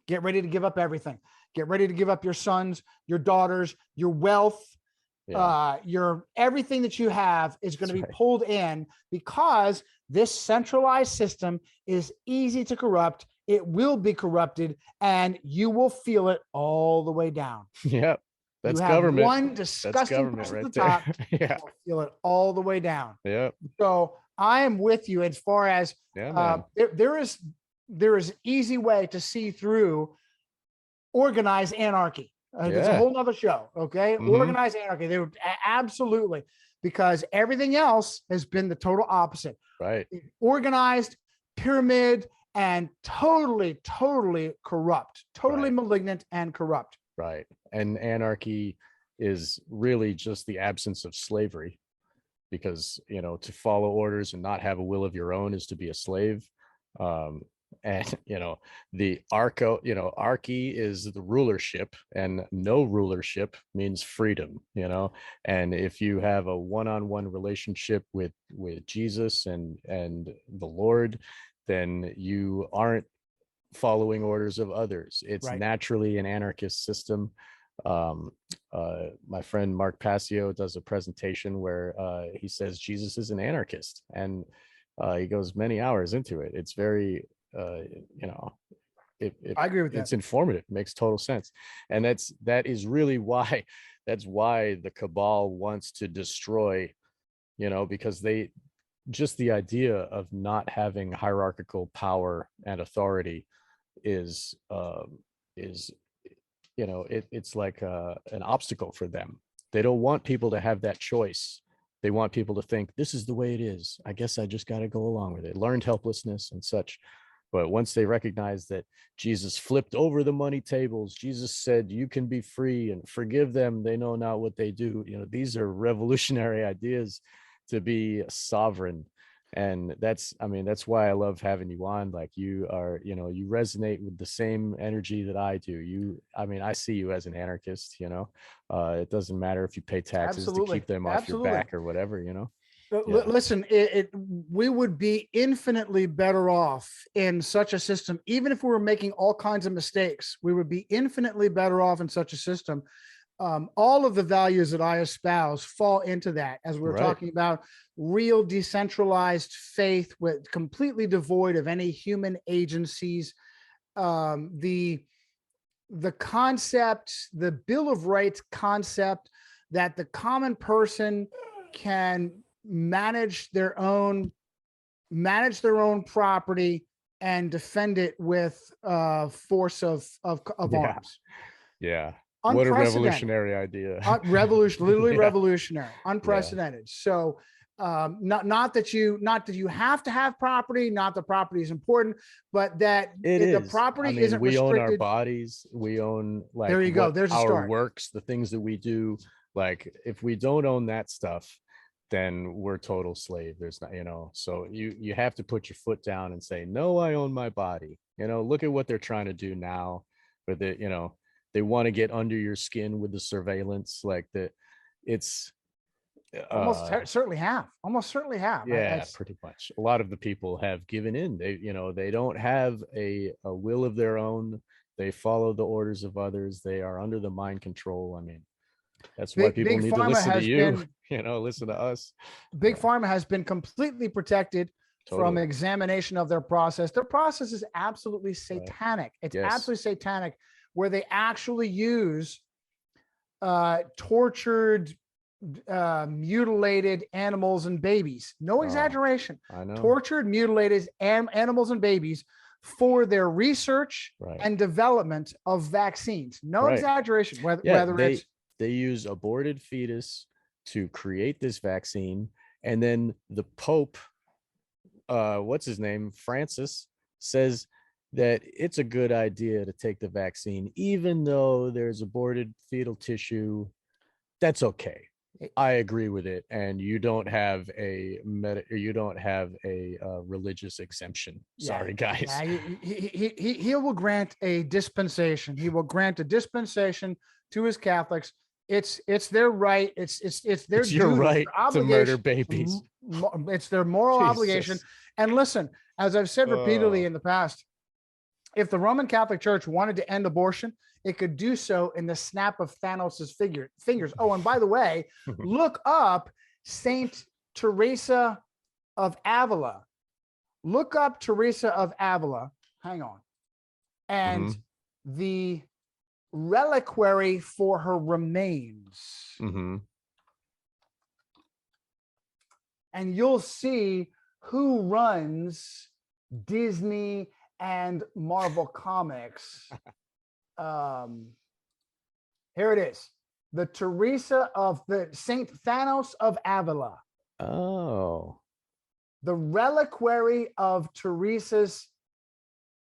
Get ready to give up everything. Get ready to give up your sons, your daughters, your wealth, your everything that you have is going to be pulled in, because this centralized system is easy to corrupt. It will be corrupted, and you will feel it all the way down. Yep. That's you government. Have one disgusting person at the top. Yeah. You'll feel it all the way down. Yep. So I am with you as far as there is an easy way to see through organized anarchy. There's a whole nother show. Okay. Organized anarchy. They would absolutely, because everything else has been the total opposite. Right. Organized, pyramid, and totally corrupt, totally malignant and corrupt. Right. And anarchy is really just the absence of slavery, because, to follow orders and not have a will of your own is to be a slave. And, the archy is the rulership, and no rulership means freedom, and if you have a one-on-one relationship with Jesus and the Lord, then you aren't following orders of others. It's naturally an anarchist system. My friend Mark Passio does a presentation where he says Jesus is an anarchist, and he goes many hours into it. It's very I agree with that. It's informative, makes total sense. And that is really why the cabal wants to destroy, because just the idea of not having hierarchical power and authority is it's like an obstacle for them. They don't want people to have that choice. They want people to think, this is the way it is. I guess I just got to go along with it. Learned helplessness and such. But once they recognize that Jesus flipped over the money tables, Jesus said, you can be free and forgive them. They know not what they do. These are revolutionary ideas to be sovereign. And that's why I love having you on. Like, you are, you resonate with the same energy that I do. I see you as an anarchist, it doesn't matter if you pay taxes to keep them off your back or whatever, Listen, we would be infinitely better off in such a system. Even if we were making all kinds of mistakes, we would be infinitely better off in such a system. All of the values that I espouse fall into that, as we're talking about real decentralized faith with completely devoid of any human agencies. The concept, the Bill of Rights concept that the common person can manage their own property and defend it with force of arms. Yeah. What a revolutionary idea. Literally revolutionary, unprecedented. So not that you have to have property, not that property is important, but that the property isn't we restricted. own our bodies. We own like there you go. There's our start. works, the things that we do. Like if we don't own that stuff, then we're total slave. There's not, so you have to put your foot down and say, no, I own my body. Look at what they're trying to do now, but they want to get under your skin with the surveillance. Like it's certainly have. Yeah, pretty much. A lot of the people have given in. They don't have a will of their own. They follow the orders of others. They are under the mind control. I mean, that's why people need to listen to you. Listen to us. Big Pharma has been completely protected from examination of their process. Their process is absolutely satanic. It's absolutely satanic, where they actually use tortured, mutilated animals and babies. No exaggeration. I know. Tortured, mutilated animals and babies for their research and development of vaccines. No exaggeration. Whether they use aborted fetus to create this vaccine, and then the Pope, what's his name, Francis, says that it's a good idea to take the vaccine, even though there's aborted fetal tissue. That's okay. I agree with it, and you don't have a religious exemption. Sorry, guys. He will grant a dispensation. He will grant a dispensation to his Catholics. It's their right. It's their duty, your right to murder babies. It's their moral obligation. And listen, as I've said repeatedly in the past, if the Roman Catholic Church wanted to end abortion, it could do so in the snap of Thanos's fingers. Oh, and by the way, look up Saint Teresa of Avila. Look up Teresa of Avila. Hang on. And the reliquary for her remains. And you'll see who runs Disney and Marvel Comics. Here it is. The Teresa of the Saint Thanos of Avila. Oh. The reliquary of Teresa's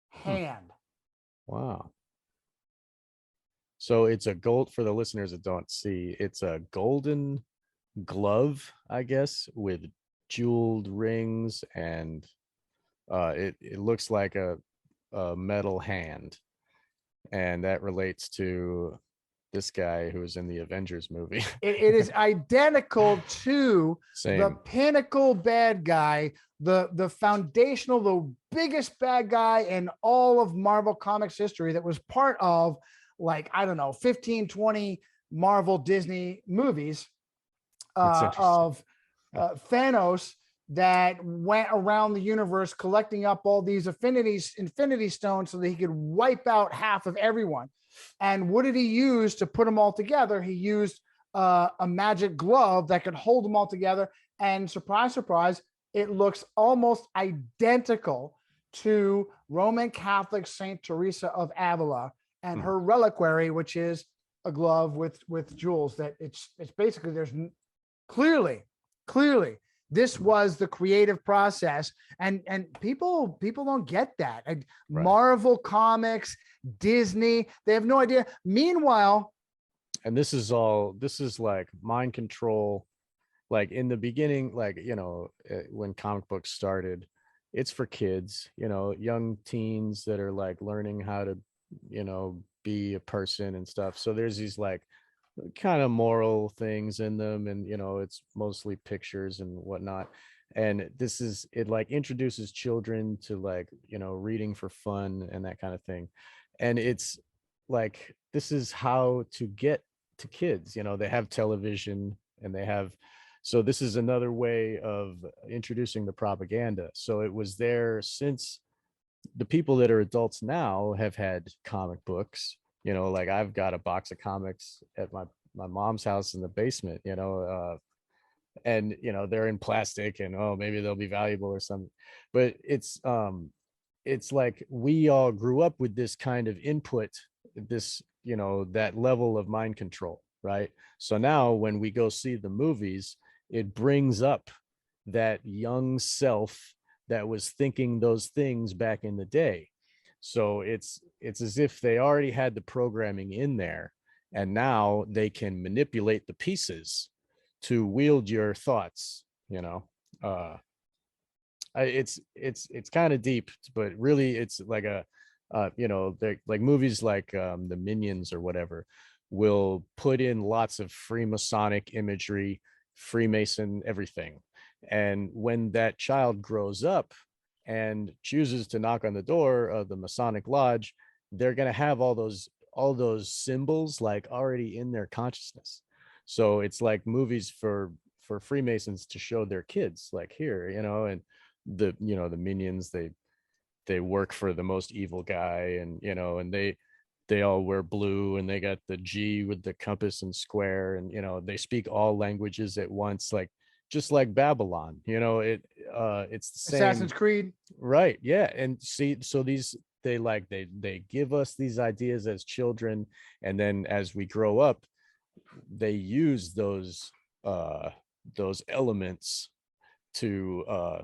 hand. Wow. So it's a gold, for the listeners that don't see, it's a golden glove, I guess, with jeweled rings, and it looks like a metal hand. And that relates to this guy who was in the Avengers movie. It is identical to the pinnacle bad guy, the foundational, the biggest bad guy in all of Marvel Comics history, that was part of, like, I don't know, 15, 20 Marvel Disney movies of Thanos, that went around the universe collecting up all these infinity stones so that he could wipe out half of everyone. And what did he use to put them all together? He used a magic glove that could hold them all together. And surprise, surprise, it looks almost identical to Roman Catholic Saint Teresa of Avila and her reliquary, which is a glove with jewels. That it's basically, there's clearly this was the creative process, and people don't get that. Marvel Comics, Disney, they have no idea. Meanwhile, and this is like mind control. Like in the beginning, like, when comic books started, it's for kids, young teens that are like learning how to, be a person and stuff. So there's these like kind of moral things in them, and it's mostly pictures and whatnot. And it like introduces children to, like, reading for fun and that kind of thing. And it's like, this is how to get to kids. They have television, and so this is another way of introducing the propaganda. So it was there since the people that are adults now have had comic books. Like I've got a box of comics at my mom's house in the basement, and they're in plastic, and maybe they'll be valuable or something. But it's like we all grew up with this kind of input, this, that level of mind control, right? So now when we go see the movies, it brings up that young self that was thinking those things back in the day. So it's as if they already had the programming in there, and now they can manipulate the pieces to wield your thoughts, you know. It's kind of deep, but really it's like a you know, they're like movies like the Minions or whatever will put in lots of Freemasonic imagery, Freemason everything. And when that child grows up and chooses to knock on the door of the Masonic lodge, they're going to have all those symbols like already in their consciousness. So it's like movies for Freemasons to show their kids, like, here, you know. And the, you know, the Minions, they work for the most evil guy, and you know, and they all wear blue, and they got the G with the compass and square, and you know, they speak all languages at once, like just like Babylon, you know. It's the same. Assassin's Creed. Right, yeah. And see, so these, they give us these ideas as children, and then as we grow up, they use those elements to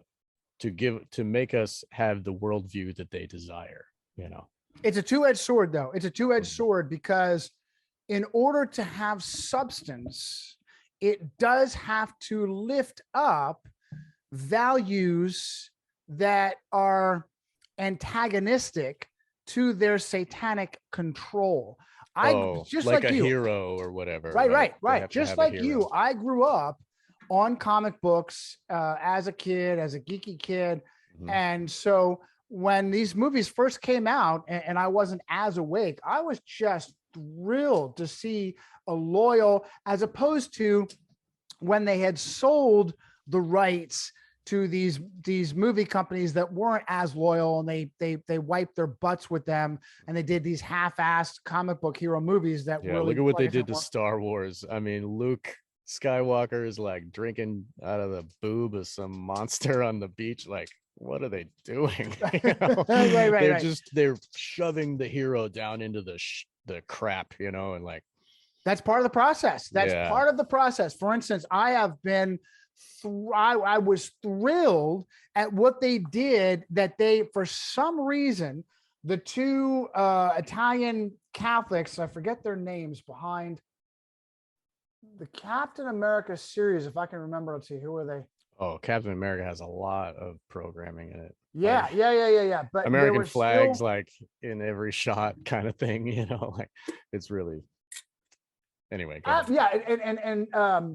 make us have the worldview that they desire, you know. It's a two-edged sword, though. It's a two-edged sword, because in order to have substance, it does have to lift up values that are antagonistic to their satanic control. Just like a you, hero or whatever. Right. Just like you, I grew up on comic books as a kid, as a geeky kid. Mhm. And so when these movies first came out and I wasn't as awake, I was just thrilled to see a loyal, as opposed to when they had sold the rights to these movie companies that weren't as loyal, and they wiped their butts with them, and they did these half-assed comic book hero movies that really, look at what like they did to Star Wars. I mean, Luke Skywalker is like drinking out of the boob of some monster on the beach. Like, what are they doing? You know? They're shoving the hero down into the crap, you know. And like, that's part of the process. That's part of the process. For instance, I was thrilled at what they did, that they, for some reason, the two Italian Catholics, I forget their names, behind the Captain America series, if I can remember. Let's see, who are they? Oh, Captain America has a lot of programming in it. Yeah, yeah. But American flags, like in every shot, kind of thing, you know. Like, it's really, anyway. And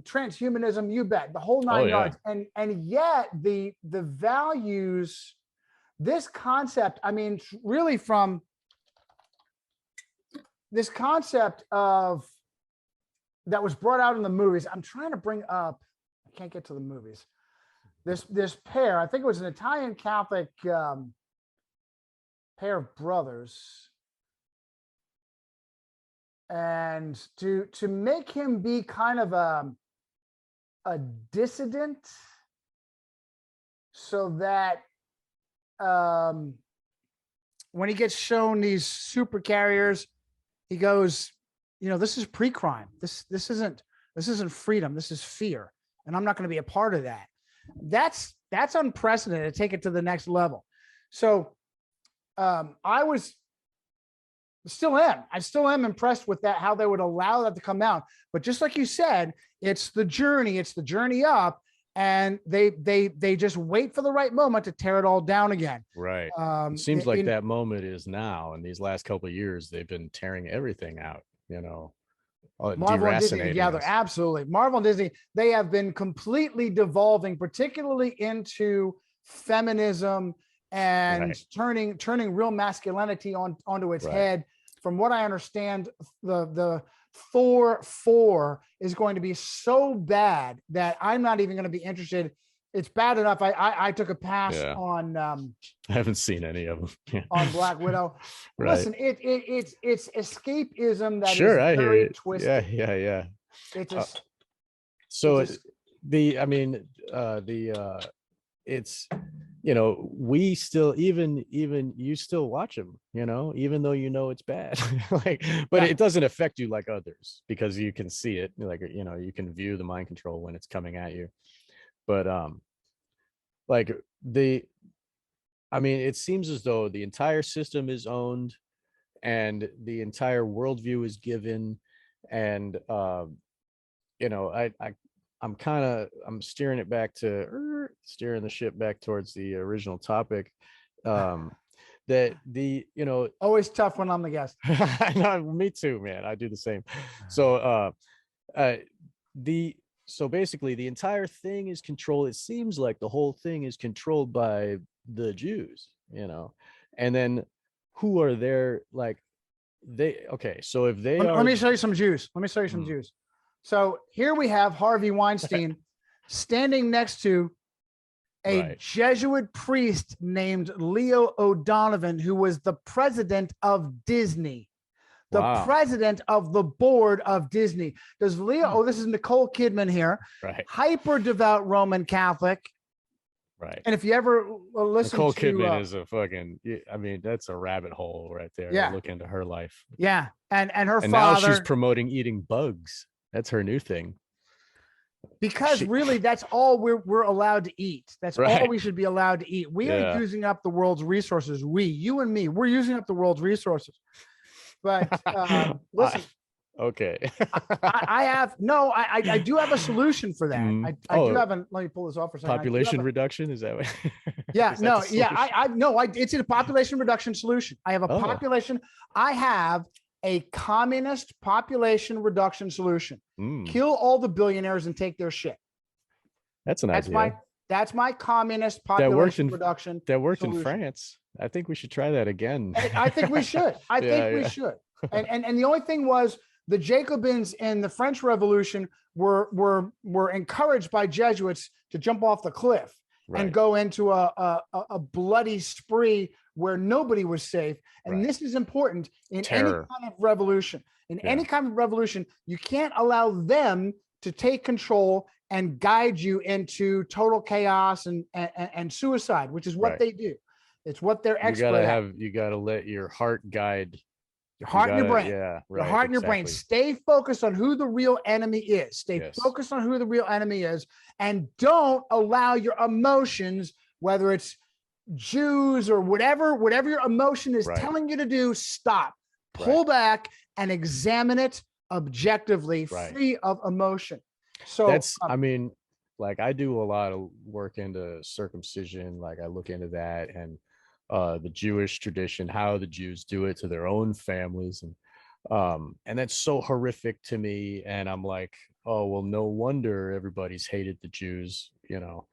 transhumanism, you bet, the whole nine yards. And yet the values, this concept, I mean, really from this concept of that was brought out in the movies. I'm trying to bring up, I can't get to the movies. This pair, I think it was an Italian Catholic pair of brothers. And to make him be kind of a dissident, so that when he gets shown these super carriers, he goes, you know, this is pre-crime. This isn't freedom. This is fear, and I'm not going to be a part of that. That's unprecedented. Take it to the next level. So I still am impressed with that, how they would allow that to come out. But just like you said, it's the journey up, and they just wait for the right moment to tear it all down again. Right. It seems like that moment is now. In these last couple of years, they've been tearing everything out, you know. Marvel and Disney together, absolutely. Marvel and Disney, they have been completely devolving, particularly into feminism and turning real masculinity onto its head. From what I understand, the Thor 4 is going to be so bad that I'm not even going to be interested. It's bad enough. I took a pass on. I haven't seen any of them. On Black Widow. Listen, it's escapism that is I very hear it. twisted. Yeah. It's just it's, you know, we still, even you still watch them, you know, even though you know it's bad. Like, but it doesn't affect you like others, because you can see it, like, you know, you can view the mind control when it's coming at you. But like I mean, it seems as though the entire system is owned and the entire worldview is given. And, you know, I'm steering it back to steering the ship back towards the original topic. That you know, always tough when I'm the guest. I know, me too, man. I do the same. So, so basically the entire thing is controlled. It seems like the whole thing is controlled by the Jews, you know, and then who are there? Like okay. So if they let me show you some Jews. Let me show you some Jews. So here we have Harvey Weinstein standing next to a Jesuit priest named Leo O'Donovan, who was the president of Disney, the president of the board of Disney. Does Leo, oh, this is Nicole Kidman here, hyper devout Roman Catholic. Right. And if you ever listen Nicole to Kidman is a fucking, I mean, that's a rabbit hole right there. Yeah. Look into her life. Yeah. And her and father. Now she's promoting eating bugs. That's her new thing. Because really, that's all we're allowed to eat. That's all we should be allowed to eat. We are using up the world's resources. You and me, we're using up the world's resources. But listen, okay. I do have a solution for that. I do have a, let me pull this off for a second. Population reduction, is that what? Yeah, no, yeah, it's a population reduction solution. I have a population. I have a communist population reduction solution. Kill all the billionaires and take their shit. That's an idea. That's my communist population reduction. That worked in France. I think we should try that again. I think we should. I think we should. And the only thing was the Jacobins in the French Revolution were encouraged by Jesuits to jump off the cliff and go into a bloody spree where nobody was safe. And this is important in any kind of revolution. In any kind of revolution, you can't allow them to take control and guide you into total chaos and suicide, which is what they do. It's what they're expert at. You gotta let your heart guide. Your heart and your brain. Your heart and your brain. Stay focused on who the real enemy is. Stay focused on who the real enemy is, and don't allow your emotions, whether it's Jews or whatever your emotion is telling you to do, stop, pull back, and examine it objectively, free of emotion. So that's, I mean, like I do a lot of work into circumcision. Like I look into that and the Jewish tradition, how the Jews do it to their own families. And that's so horrific to me. And I'm like, oh, well, no wonder everybody's hated the Jews, you know?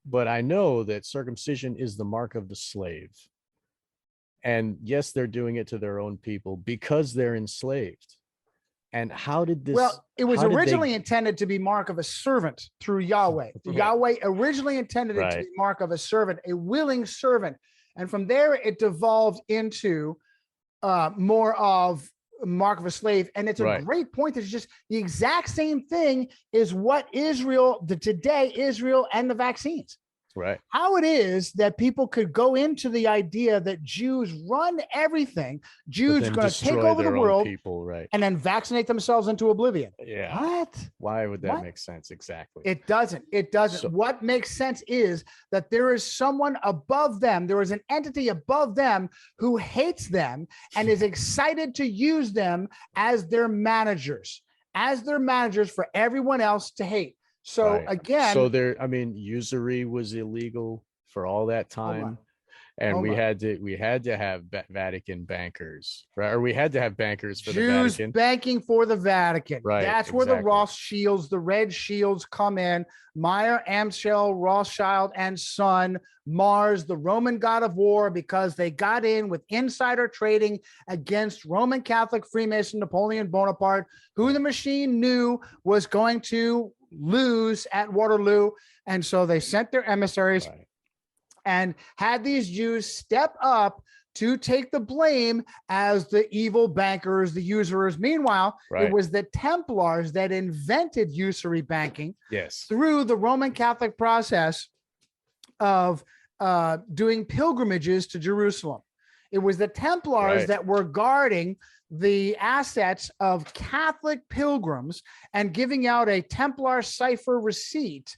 But I know that circumcision is the mark of the slave. And yes, they're doing it to their own people because they're enslaved. And how did this? Well, it was originally intended to be mark of a servant through Yahweh. Yahweh originally intended it to be mark of a servant, a willing servant. And from there, it devolved into more of a mark of a slave. And it's a great point. It's just the exact same thing is what Israel, today, Israel and the vaccines. Right. How it is that people could go into the idea that Jews run everything, Jews are going to take over the world people, and then vaccinate themselves into oblivion. Yeah. What? Why would that make sense? Exactly. It doesn't. It doesn't. So, what makes sense is that there is someone above them. There is an entity above them who hates them and is excited to use them as their managers for everyone else to hate. So again, I mean, usury was illegal for all that time. And we had to have Vatican bankers, right? Or we had to have bankers for the Vatican. Jews banking for the Vatican. Right. That's where the Rothschilds, the Red Shields come in. Meyer, Amschel, Rothschild, and Son, Mars, the Roman god of war, because they got in with insider trading against Roman Catholic Freemason Napoleon Bonaparte, who the machine knew was going to lose at Waterloo. And so they sent their emissaries and had these Jews step up to take the blame as the evil bankers, the usurers. Meanwhile, it was the Templars that invented usury banking through the Roman Catholic process of doing pilgrimages to Jerusalem. It was the Templars that were guarding the assets of Catholic pilgrims and giving out a Templar cipher receipt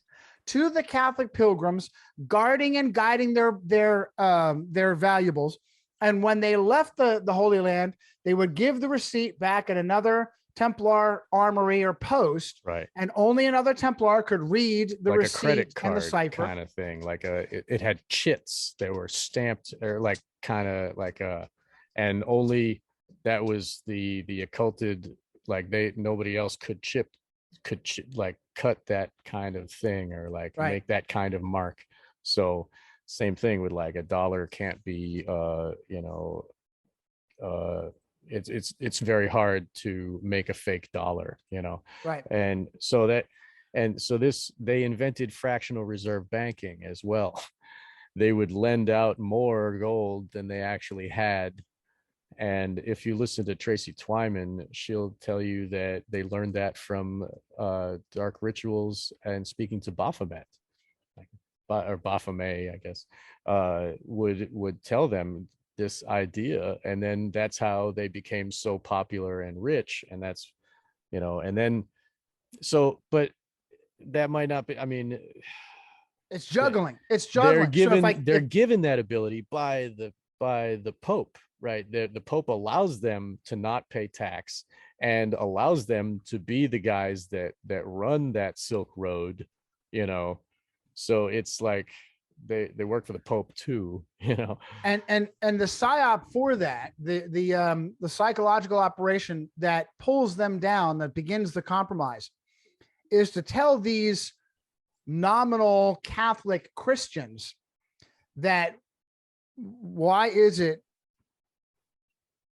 to the Catholic pilgrims, guarding and guiding their valuables. And when they left the Holy Land, they would give the receipt back at another Templar armory or post, right, and only another Templar could read the like a receipt credit and the card cipher. kind of thing. Like it had chits that were stamped, or like kind of like and only that was the occulted. Like nobody else could like cut that kind of thing, or like Right. make that kind of mark. So same thing with like a dollar can't be it's very hard to make a fake dollar, Right. and so they invented fractional reserve banking as well. They would lend out more gold than they actually had. And if you listen to Tracy Twyman, she'll tell you that they learned that from dark rituals and speaking to Baphomet, or Baphomet, I guess, would tell them this idea, and then that's how they became so popular and rich. And that's, and then but that might not be, I mean, it's juggling. They're So given that ability by the Pope, right? The Pope allows them to not pay tax and allows them to be the guys that run that Silk Road, so it's like they work for the Pope too, and the psyop for that, the psychological operation that pulls them down, that begins the compromise, is to tell these nominal Catholic Christians that why is it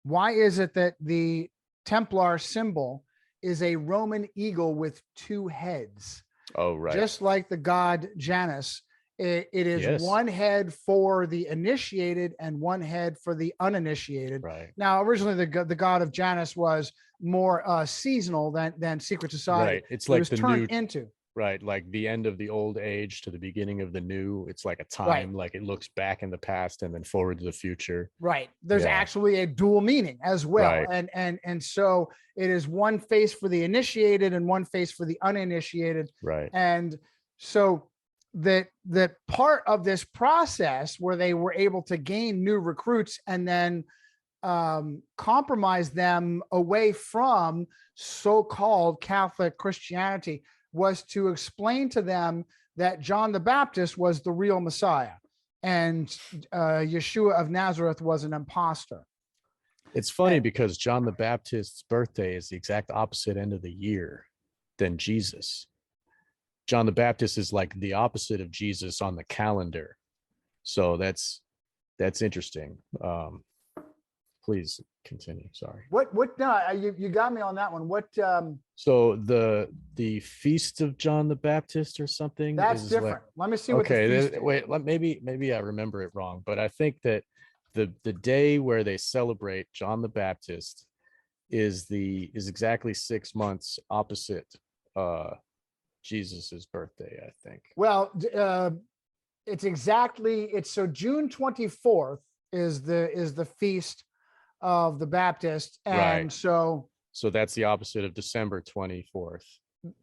that the Templar symbol is a Roman eagle with two heads? Oh, right. Just like the god Janus, it is Yes. one head for the initiated and one head for the uninitiated. Right. Now, originally the god of Janus was more seasonal than secret society. Right. It's like it was the turned new into. Right, like the end of the old age to the beginning of the new. It's like a time, Right. like it looks back in the past and then forward to the future. Right. There's Yeah. actually a dual meaning as well. Right. And so it is one face for the initiated and one face for the uninitiated. Right. And so that part of this process where they were able to gain new recruits and then compromise them away from so-called Catholic Christianity was to explain to them that John the Baptist was the real Messiah and Yeshua of Nazareth was an imposter. It's funny because John the Baptist's birthday is the exact opposite end of the year than Jesus. John the Baptist is like the opposite of Jesus on the calendar. So that's interesting. Please continue. Sorry. What no, you got me on that one. What so the feast of John the Baptist or something, that's different. Like, let me see what the feast is. Wait, maybe I remember it wrong, but I think that the day where they celebrate John the Baptist is exactly 6 months opposite Jesus's birthday, I think. Well, it's so June 24th is the feast of the Baptist, and right. so that's the opposite of December 24th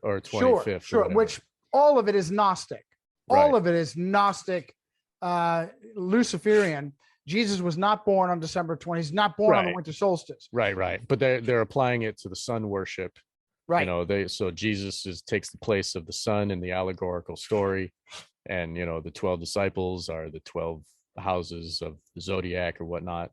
or 25th. Sure. Which all of it is Gnostic. Right. All of it is Gnostic, Luciferian. Jesus was not born on December 20th. He's not born on the winter solstice. Right. But they're applying it to the sun worship. Right. So Jesus takes the place of the sun in the allegorical story, and the 12 disciples are the 12 houses of the zodiac or whatnot.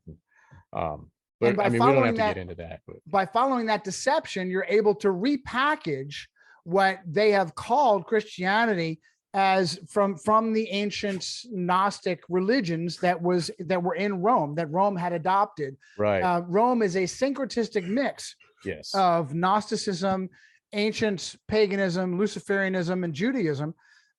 But I mean, we don't have to get into that. But by following that deception, you're able to repackage what they have called Christianity as from the ancient Gnostic religions that were in Rome, that Rome had adopted. Right. Rome is a syncretistic mix. Yes. Of Gnosticism, ancient paganism, Luciferianism, and Judaism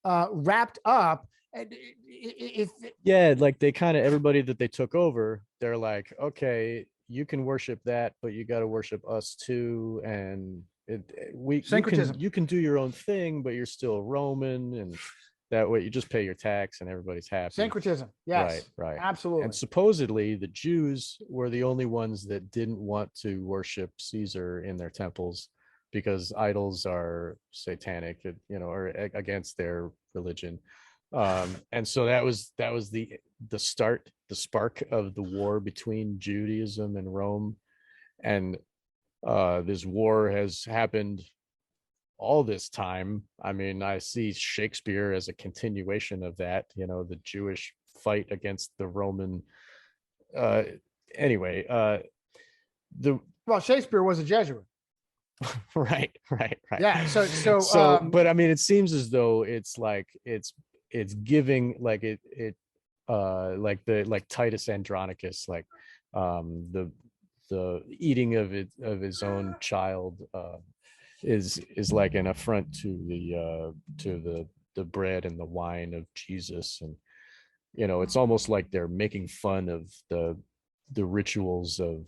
wrapped up. Like they kind of, everybody that they took over, they're like, okay, you can worship that, but you got to worship us too. And you can do your own thing, but you're still Roman, and that way you just pay your tax and everybody's happy. Syncretism. Yes. Right. Absolutely. And supposedly the Jews were the only ones that didn't want to worship Caesar in their temples because idols are satanic, or against their religion. And so that was the spark of the war between Judaism and Rome. And this war has happened all this time. I mean, I see Shakespeare as a continuation of that, the Jewish fight against the Roman. Anyway, well, Shakespeare was a Jesuit. right. Yeah. So but I mean, it seems as though it's like it's giving like like Titus Andronicus, like the eating of his own child is like an affront to the bread and the wine of Jesus. And it's almost like they're making fun of the rituals of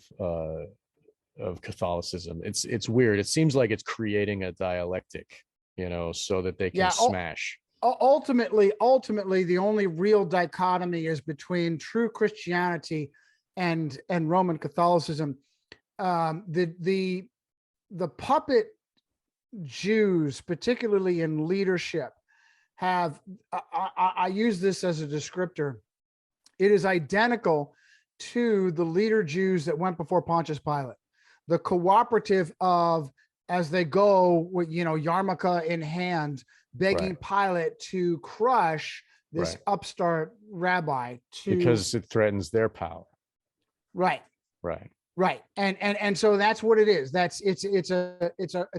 Catholicism. It's weird. It seems like it's creating a dialectic, so that they can smash. Ultimately, the only real dichotomy is between true Christianity and Roman Catholicism. The puppet Jews, particularly in leadership, have I use this as a descriptor. It is identical to the leader Jews that went before Pontius Pilate. The cooperative of, as they go with yarmulke in hand, begging Pilate to crush this upstart rabbi because it threatens their power. Right. And so that's what it is. It's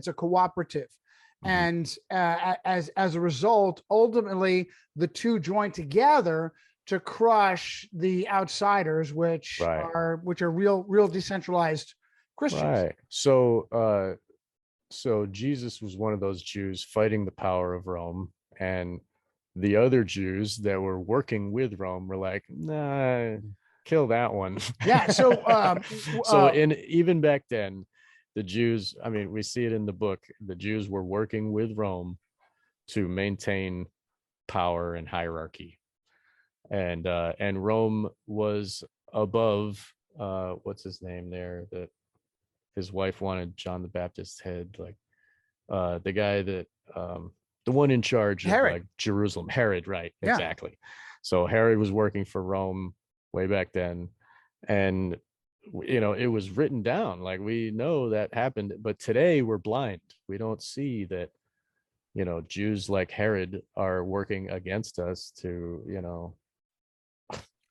a cooperative. And as a result, ultimately the two join together to crush the outsiders, which are real decentralized Christians. Right. So Jesus was one of those Jews fighting the power of Rome, and the other Jews that were working with Rome were like, nah, kill that one. Yeah. So even back then, the Jews, I mean, we see it in the book, the Jews were working with Rome to maintain power and hierarchy. And Rome was above what's his name there, that his wife wanted John the Baptist's head, like the guy that the one in charge of like Jerusalem, Herod, right? Yeah. Exactly. So Herod was working for Rome way back then, and it was written down, like we know that happened, but today we're blind. We don't see that Jews like Herod are working against us to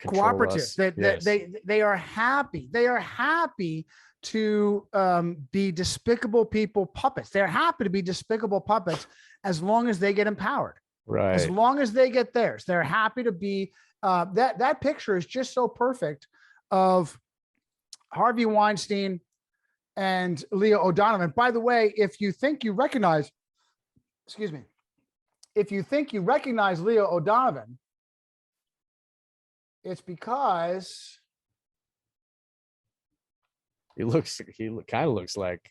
cooperative. They are happy to be despicable people puppets. They're happy to be despicable puppets as long as they get empowered. Right. As long as they get theirs, they're happy to be. That picture is just so perfect of Harvey Weinstein and Leah O'Donovan. By the way, if you think you recognize Leah O'Donovan, it's because he kind of looks like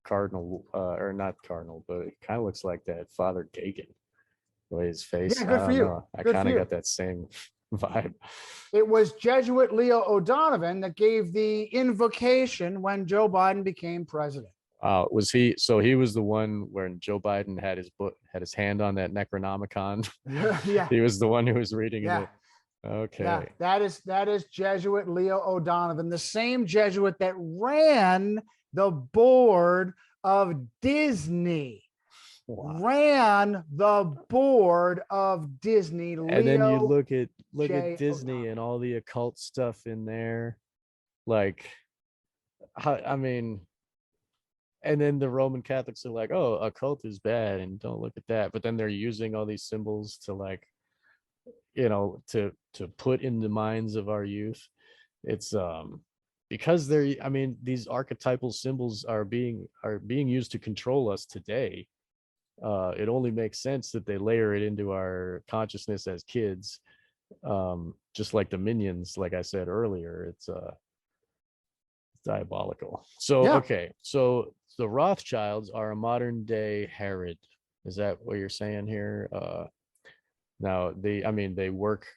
Cardinal, or not Cardinal, but it kind of looks like that Father Gagan, the way his face. Yeah, good for you. I kind of got that same vibe. It was Jesuit Leo O'Donovan that gave the invocation when Joe Biden became president. Was he? So he was the one when Joe Biden had his hand on that Necronomicon. Yeah. He was the one who was reading it. Okay. Yeah, that is Jesuit Leo O'Donovan, the same Jesuit that ran the board of Disney. Wow. Ran the board of Disney. And then you look at Disney O'Donovan and all the occult stuff in there, like, I mean, and then the Roman Catholics are like, oh, occult is bad and don't look at that, but then they're using all these symbols to, like, to put in the minds of our youth. It's because these archetypal symbols are being used to control us today. It only makes sense that they layer it into our consciousness as kids, just like the minions, like I said earlier. It's diabolical. So yeah. Okay, so the Rothschilds are a modern day Herod. Is that what you're saying here? Now they work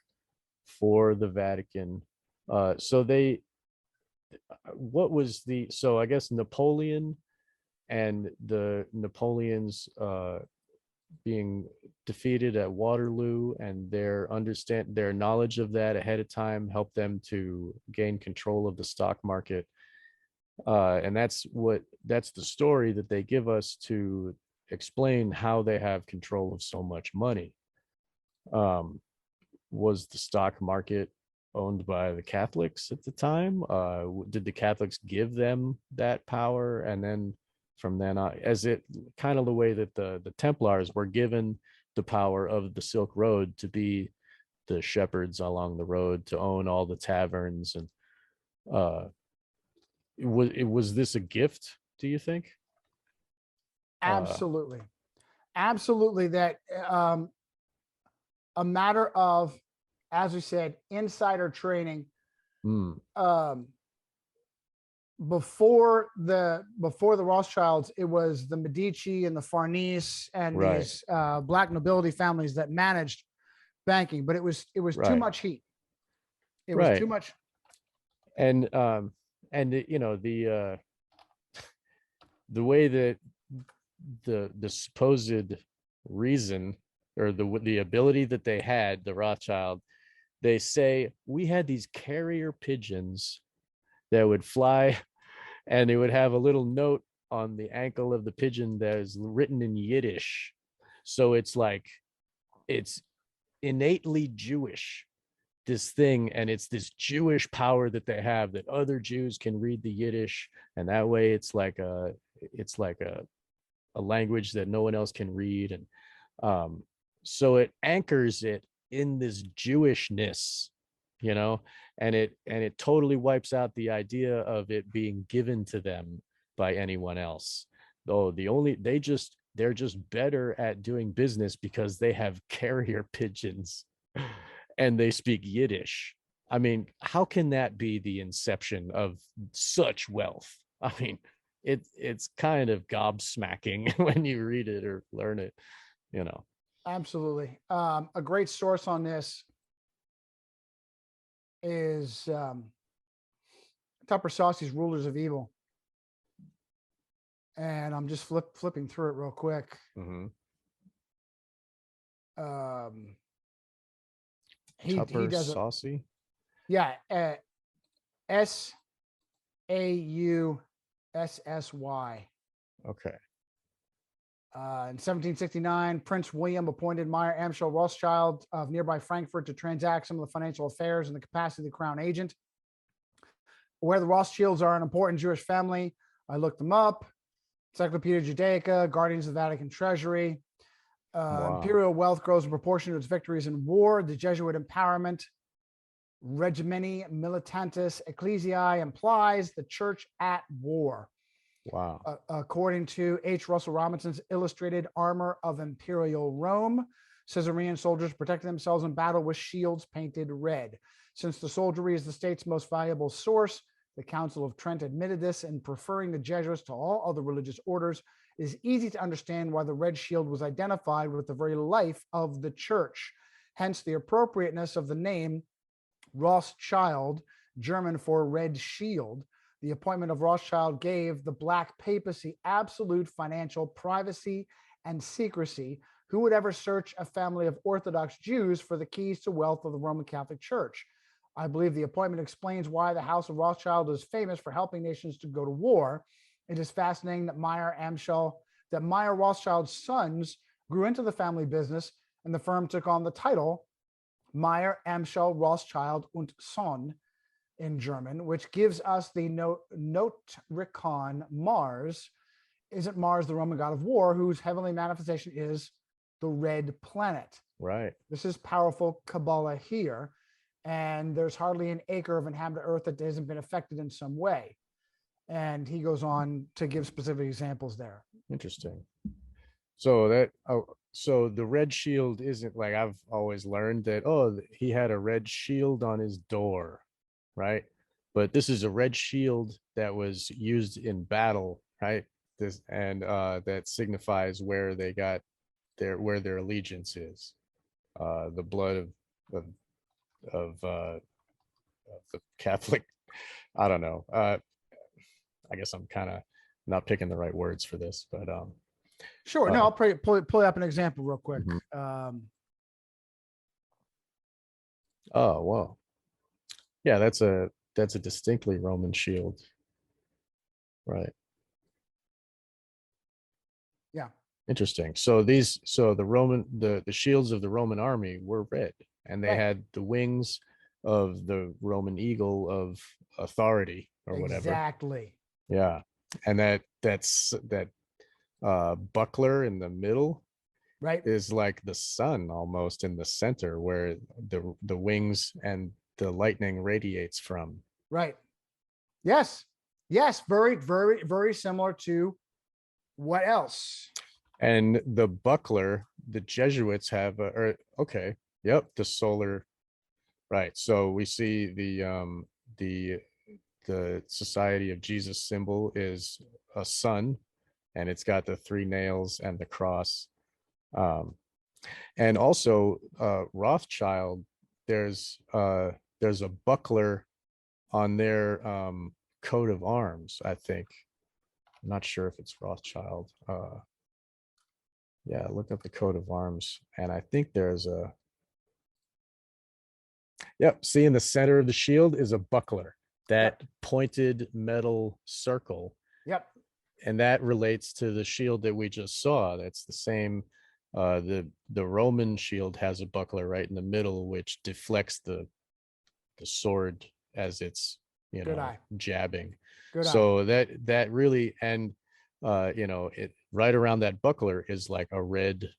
for the Vatican. So I guess Napoleon and the Napoleon's being defeated at Waterloo, and their knowledge of that ahead of time helped them to gain control of the stock market. And that's the story that they give us to explain how they have control of so much money. Was the stock market owned by the Catholics at the time? Did the Catholics give them that power? And then from then on, as it kind of the way that the Templars were given the power of the Silk Road to be the shepherds along the road, to own all the taverns. And was this a gift, do you think? Absolutely. Absolutely. That a matter of, as we said, insider training. Before the Rothschilds, it was the Medici and the Farnese and these black nobility families that managed banking, but it was too much heat. It was too much. And you know, the way that the supposed reason, or the ability that they had, the Rothschild, they say we had these carrier pigeons that would fly, and they would have a little note on the ankle of the pigeon that is written in Yiddish. So it's like, it's innately Jewish, this thing, and it's this Jewish power that they have, that other Jews can read the Yiddish, and that way it's like a language that no one else can read. And so it anchors it in this Jewishness, you know, and it totally wipes out the idea of it being given to them by anyone else. Though they're just better at doing business because they have carrier pigeons and they speak Yiddish. I mean, how can that be the inception of such wealth? I mean, it's kind of gobsmacking when you read it or learn it, you know. Absolutely. A great source on this is Tupper Saucy's Rulers of Evil. And I'm just flipping through it real quick. Tupper he does Saucy? Yeah. SAUSSY. Okay. In 1769, Prince William appointed Meyer Amschel Rothschild of nearby Frankfurt to transact some of the financial affairs in the capacity of the crown agent. Where the Rothschilds are an important Jewish family, I looked them up. Encyclopedia Judaica, Guardians of the Vatican Treasury. Wow. Imperial wealth grows in proportion to its victories in war. The Jesuit empowerment, Regimini Militantis Ecclesiae, implies the church at war. Wow. According to H. Russell Robinson's Illustrated Armor of Imperial Rome, Caesarean soldiers protected themselves in battle with shields painted red. Since the soldiery is the state's most valuable source, the Council of Trent admitted this, and preferring the Jesuits to all other religious orders, it is easy to understand why the red shield was identified with the very life of the church. Hence the appropriateness of the name Rothschild, German for red shield. The appointment of Rothschild gave the Black Papacy absolute financial privacy and secrecy. Who would ever search a family of Orthodox Jews for the keys to wealth of the Roman Catholic Church? I believe the appointment explains why the House of Rothschild is famous for helping nations to go to war. It is fascinating that Meyer Rothschild's sons grew into the family business, and the firm took on the title Meyer Amschel Rothschild und Sohn in German, which gives us the Notricon Mars. Isn't Mars the Roman god of war, whose heavenly manifestation is the red planet? Right. This is powerful Kabbalah here, and there's hardly an acre of inhabited earth that hasn't been affected in some way. And he goes on to give specific examples there. Interesting. So so the red shield isn't like, I've always learned that, oh, he had a red shield on his door, right? But this is a red shield that was used in battle, right? That signifies where they got where their allegiance is. The blood of the Catholic. I don't know. I guess I'm kind of not picking the right words for this, but Sure. No, I'll pull up an example real quick. Mhm. Oh, wow. Yeah, that's a distinctly Roman shield. Right. Yeah. Interesting. So the shields of the Roman army were red, and they Right. had the wings of the Roman eagle of authority or whatever. Exactly. Yeah. And that buckler in the middle Right. is like the sun almost in the center where the wings and the lightning radiates from. Right. Yes. Yes. Very, very, very similar to what else? And the buckler, the Jesuits have okay, yep, the solar, right. So we see the Society of Jesus symbol is a sun, and it's got the three nails and the cross. And also Rothschild, there's a buckler on their coat of arms, I think. I'm not sure if it's Rothschild. Yeah, look up the coat of arms, and I think there's a, yep, see in the center of the shield is a buckler, that Yep. pointed metal circle. Yep. And that relates to the shield that we just saw. That's the same. The Roman shield has a buckler right in the middle, which deflects the sword as it's, Good eye. jabbing. Good eye. So that really, and it right around that buckler is like a red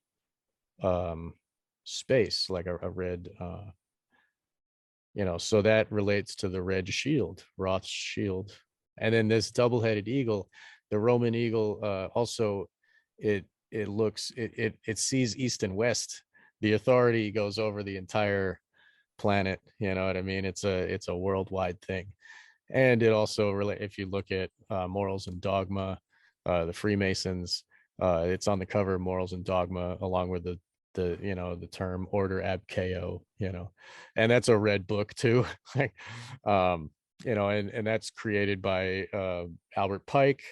space, like a red so that relates to the red shield, Roth's shield. And then this double-headed eagle, the Roman eagle, also it sees east and west. The authority goes over the entire planet. You know what I mean? It's a worldwide thing. And it also really, if you look at Morals and Dogma, the Freemasons, it's on the cover of Morals and Dogma, along with the term Order Ab Chao, and that's a red book too. Like, and that's created by Albert Pike,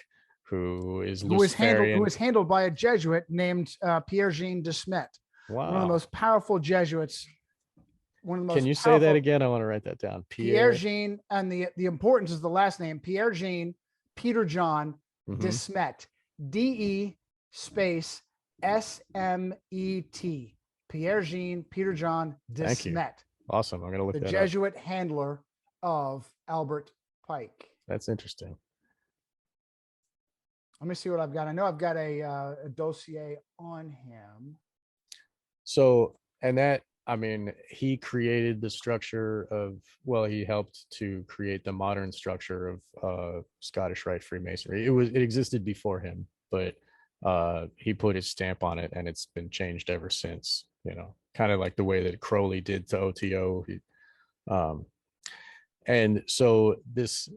who is Luciferian. Who was handled by a Jesuit named Pierre Jean de Smet. Wow. One of the most powerful Jesuits. One of the most Can you say that again? I want to write that down. Pierre Jean, and the importance is the last name, Pierre Jean Peter John de Smet. DE space SMET. Pierre Jean Peter John de Smet. Awesome. I'm going to look the that Jesuit up. handler of Albert Pike. That's interesting. Let me see what I've got. I know I've got a dossier on him. So, and that, I mean, he created the structure of, well, he helped to create the modern structure of Scottish Rite Freemasonry. It existed before him, but he put his stamp on it, and it's been changed ever since, kind of like the way that Crowley did to OTO. And so this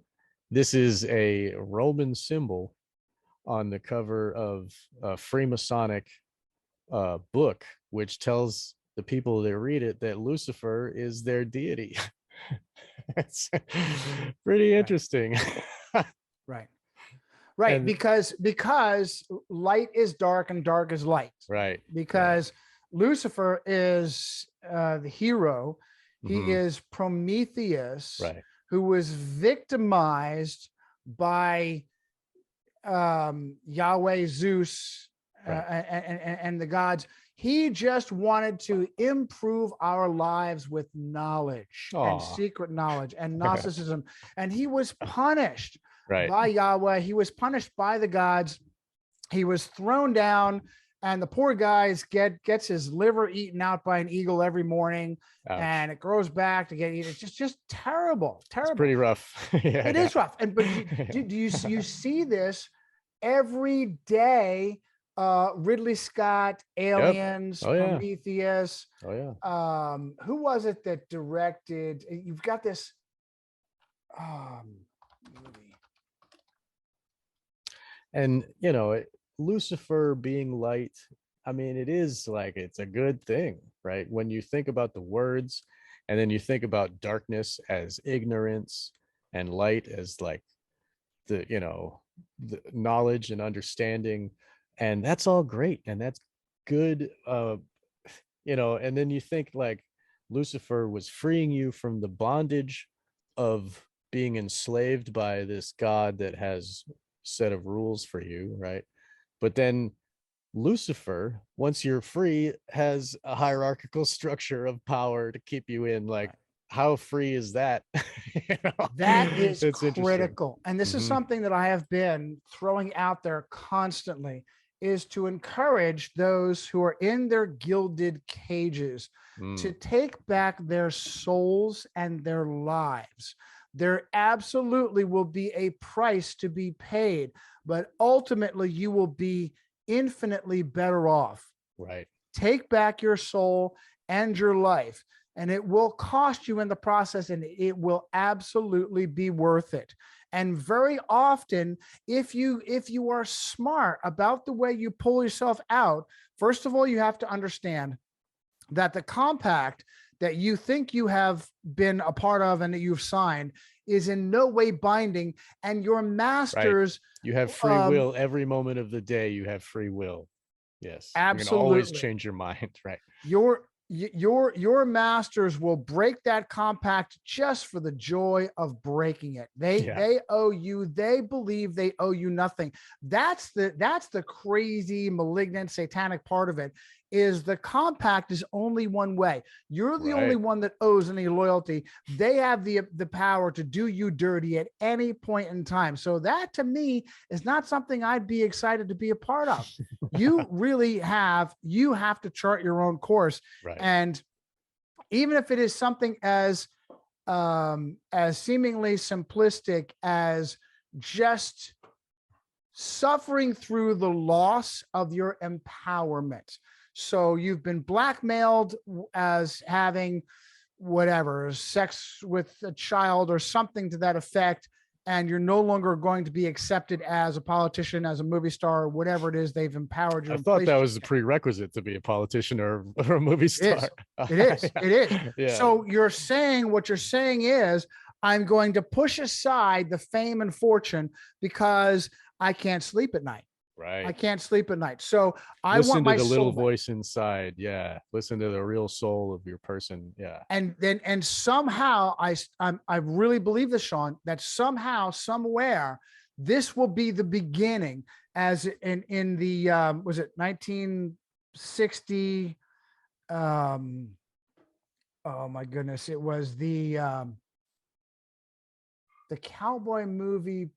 is a Roman symbol on the cover of a Freemasonic book, which tells the people that read it that Lucifer is their deity. It's pretty interesting. Right. And because light is dark and dark is light. Right. Because Lucifer is the hero. He is Prometheus, right, who was victimized by Yahweh, Zeus, and the gods. He just wanted to improve our lives with knowledge and secret knowledge and Gnosticism. And he was punished by Yahweh. He was punished by the gods. He was thrown down, and the poor guy gets his liver eaten out by an eagle every morning. Ouch. And it grows back to get eaten. It's just terrible. It's pretty rough. It is rough. And but do you see this every day? Ridley Scott, Aliens, Prometheus. Who was it that directed? You've got this movie. And Lucifer being light, I mean, it is like, it's a good thing, right? When you think about the words, and then you think about darkness as ignorance and light as like the knowledge and understanding. And that's all great, and that's good. And then you think like Lucifer was freeing you from the bondage of being enslaved by this god that has a set of rules for you, right? But then Lucifer, once you're free, has a hierarchical structure of power to keep you in. Like, how free is that? That is it's critical. And this is Mhm. something that I have been throwing out there constantly, is to encourage those who are in their gilded cages to take back their souls and their lives. There absolutely will be a price to be paid, but ultimately you will be infinitely better off. Right. Take back your soul and your life, and it will cost you in the process, and it will absolutely be worth it. And very often, if you are smart about the way you pull yourself out, first of all, you have to understand that the compact that you think you have been a part of and that you've signed is in no way binding, and your masters, you have free will every moment of the day. You have free will. Yes, absolutely. You can always change your mind. Right. Your masters will break that compact just for the joy of breaking it. They owe you, they believe they owe you nothing. That's the crazy, malignant, satanic part of it, is the compact is only one way. You're the only one that owes any loyalty. They have the power to do you dirty at any point in time. So that, to me, is not something I'd be excited to be a part of. You really have to chart your own course. Right. And even if it is something as seemingly simplistic as just suffering through the loss of your empowerment. So you've been blackmailed as having whatever, sex with a child or something to that effect, and you're no longer going to be accepted as a politician, as a movie star, or whatever it is they've empowered you. I thought that was the prerequisite to be a politician or a movie star. It is. Yeah. So what you're saying is, I'm going to push aside the fame and fortune because I can't sleep at night. Right. I can't sleep at night. So I listen want my to the little soul voice inside. Yeah. Listen to the real soul of your person. Yeah. And somehow I really believe this, Sean, that somehow, somewhere, this will be the beginning, as in the was it 1960? Oh my goodness, it was the cowboy movie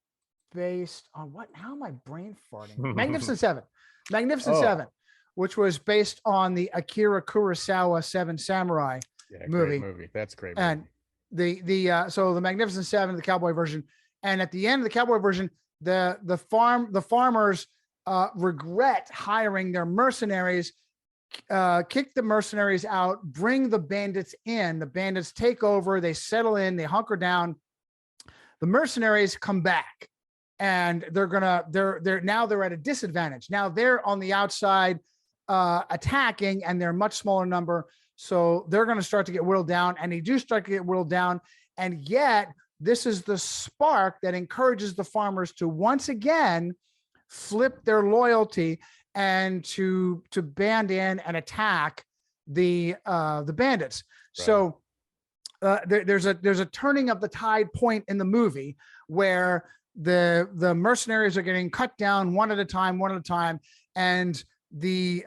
based on what? How am I brain farting? Magnificent Seven. Seven, which was based on the Akira Kurosawa Seven Samurai movie. Great movie. That's great. And so the Magnificent Seven, the cowboy version, and at the end of the cowboy version, the farmers regret hiring their mercenaries, kick the mercenaries out, bring the bandits in. The bandits take over, they settle in, they hunker down. The mercenaries come back, and they're at a disadvantage. Now they're on the outside attacking, and they're a much smaller number. So they're going to start to get whittled down, and they do start to get whittled down. And yet this is the spark that encourages the farmers to once again flip their loyalty and to band in and attack the bandits. Right. So there's a turning of the tide point in the movie where the mercenaries are getting cut down one at a time, and the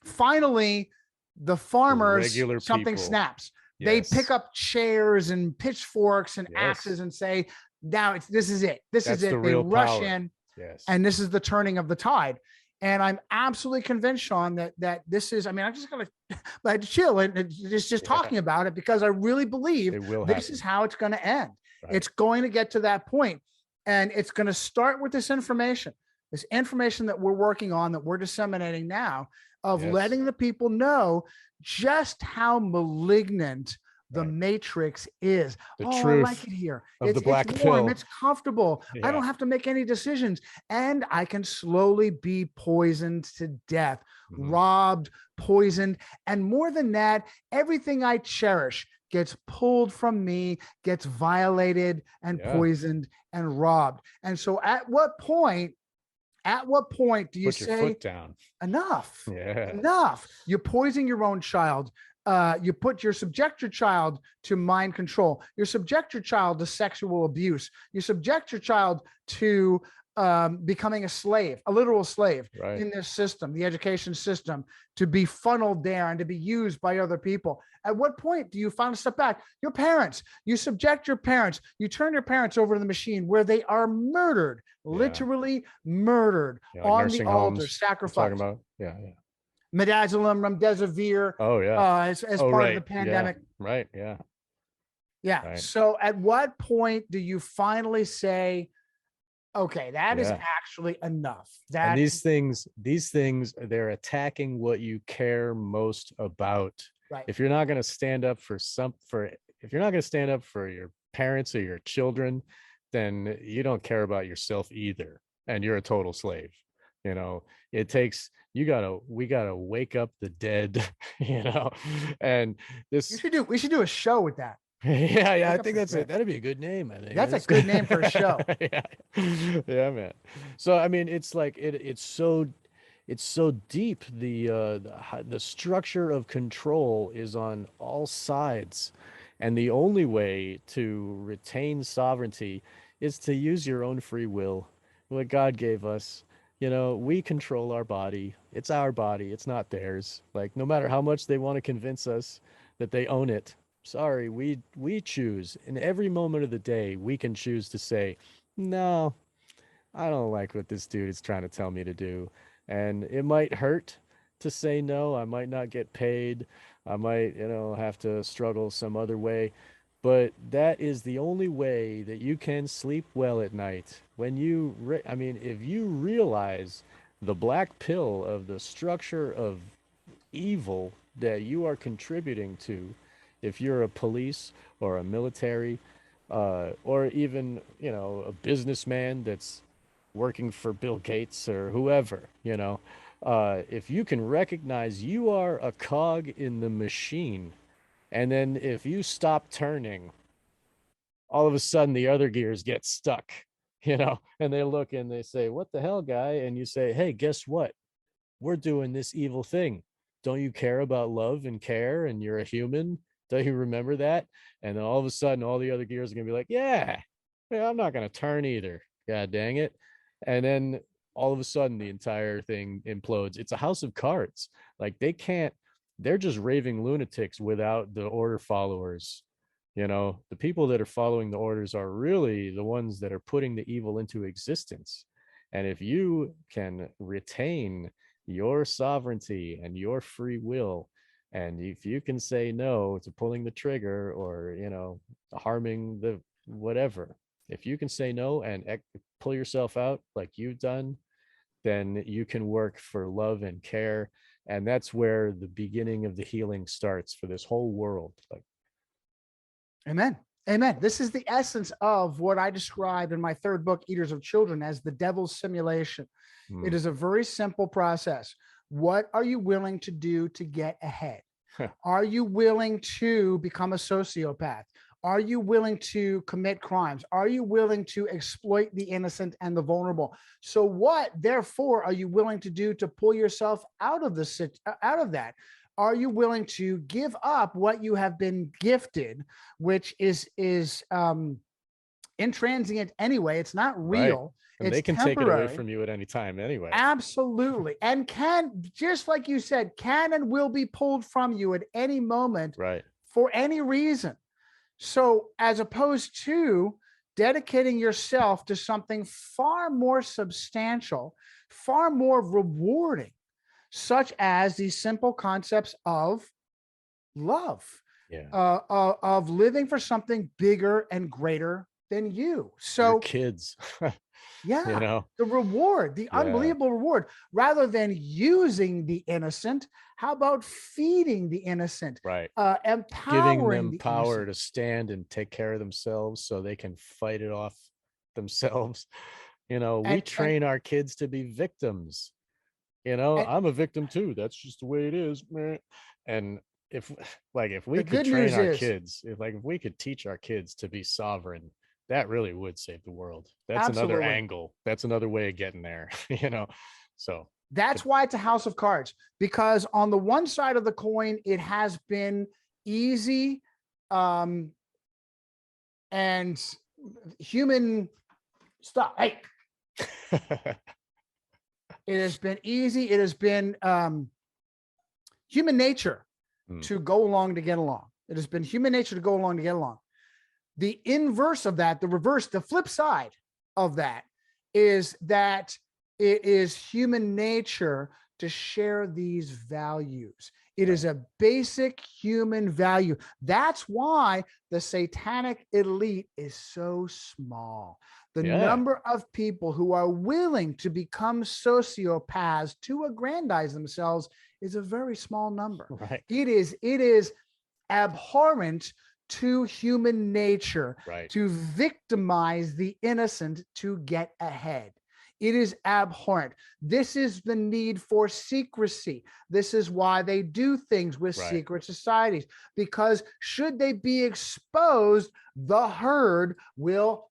finally the farmers, something snaps. Yes. They pick up chairs and pitchforks and axes and say, now this is it. This is it. They rush in. Yes. And this is the turning of the tide. And I'm absolutely convinced, Sean, that this is, I mean, I'm just going to chill and just talking about it, because I really believe this is how it's going to end. Right. It's going to get to that point, and it's going to start with this information that we're working on, that we're disseminating now, of letting the people know just how malignant the Matrix is. The truth, I like it here. It's warm, pill. It's comfortable. I don't have to make any decisions, and I can slowly be poisoned to death, robbed, poisoned, and more than that, everything I cherish gets pulled from me, gets violated and poisoned and robbed. And so at what point At what point do you Put your say foot down. enough? Yeah. Enough. You poison your own child. You subject your child to mind control. You subject your child to sexual abuse. You subject your child to becoming a slave, a literal slave Right. in this system, the education system, to be funneled there and to be used by other people. At what point do you finally step back? Your parents, you subject your parents, you turn your parents over to the machine where they are murdered, literally murdered Like on the nursing altar, homes, sacrificed. talking about. Yeah. Midazolam, remdesivir, Oh yeah. as part of the pandemic. Yeah. Right. Yeah. Yeah. Right. So at what point do you finally say, okay, that is actually enough? That and these things, they're attacking what you care most about. right. If you're not going to stand up if you're not going to stand up for your parents or your children, then you don't care about yourself either. And you're a total slave. You know, we gotta wake up the dead, and this, we should do a show with that. yeah, I think that's it. That'd be a good name. I think that's a good name for a show. Yeah, man. So I mean, it's like it's so deep. The structure of control is on all sides, and the only way to retain sovereignty is to use your own free will, what God gave us. We control our body. It's our body. It's not theirs. Like, no matter how much they want to convince us that they own it, sorry, we choose. In every moment of the day, we can choose to say, no, I don't like what this dude is trying to tell me to do. And it might hurt to say no. I might not get paid. I might, have to struggle some other way. But that is the only way that you can sleep well at night. When if you realize the black pill of the structure of evil that you are contributing to, if you're a police or a military, or even, a businessman that's working for Bill Gates or whoever, if you can recognize you are a cog in the machine, and then if you stop turning, all of a sudden the other gears get stuck, and they look and they say, what the hell, guy? And you say, hey, guess what? We're doing this evil thing. Don't you care about love and care? And you're a human. Don't you remember that? And then all of a sudden, all the other gears are going to be like, yeah, I'm not going to turn either. God dang it. And then all of a sudden, the entire thing implodes. It's a house of cards. Like, they're just raving lunatics without the order followers. The people that are following the orders are really the ones that are putting the evil into existence. And if you can retain your sovereignty and your free will, and if you can say no to pulling the trigger or, harming the whatever, if you can say no and pull yourself out like you've done, then you can work for love and care. And that's where the beginning of the healing starts for this whole world. Like, amen. Amen. This is the essence of what I described in my third book, Eaters of Children, as the devil's simulation. It is a very simple process. What are you willing to do to get ahead? Are you willing to become a sociopath? Are you willing to commit crimes? Are you willing to exploit the innocent and the vulnerable? So what, therefore, are you willing to do to pull yourself out of that? Are you willing to give up what you have been gifted, which is intransient anyway? It's not real. Right. And it's they can temporary. Take it away from you at any time anyway. Absolutely. And just like you said, can and will be pulled from you at any moment, right, for any reason. So as opposed to dedicating yourself to something far more substantial, far more rewarding, such as these simple concepts of love, of living for something bigger and greater than you. So your kids. Yeah, the reward, the unbelievable reward, rather than using the innocent. How about feeding the innocent? Right. Empowering giving them the power innocent to stand and take care of themselves so they can fight it off themselves. We train our kids to be victims. I'm a victim too. That's just the way it is. And if we could train our kids, if we could teach our kids to be sovereign, that really would save the world. That's another Absolutely. angle. That's another way of getting there, you know? So That's why it's a house of cards, because on the one side of the coin, it has been easy and human stuff. Hey, it has been easy. It has been human nature to go along to get along. It has been human nature to go along to get along. The inverse of that, the reverse, the flip side of that is that it is human nature to share these values. It is a basic human value. That's why the satanic elite is so small. The number of people who are willing to become sociopaths to aggrandize themselves is a very small number. Right. It is abhorrent to human nature to victimize the innocent to get ahead. It is abhorrent. This is the need for secrecy. This is why they do things with secret societies, because should they be exposed, the herd will,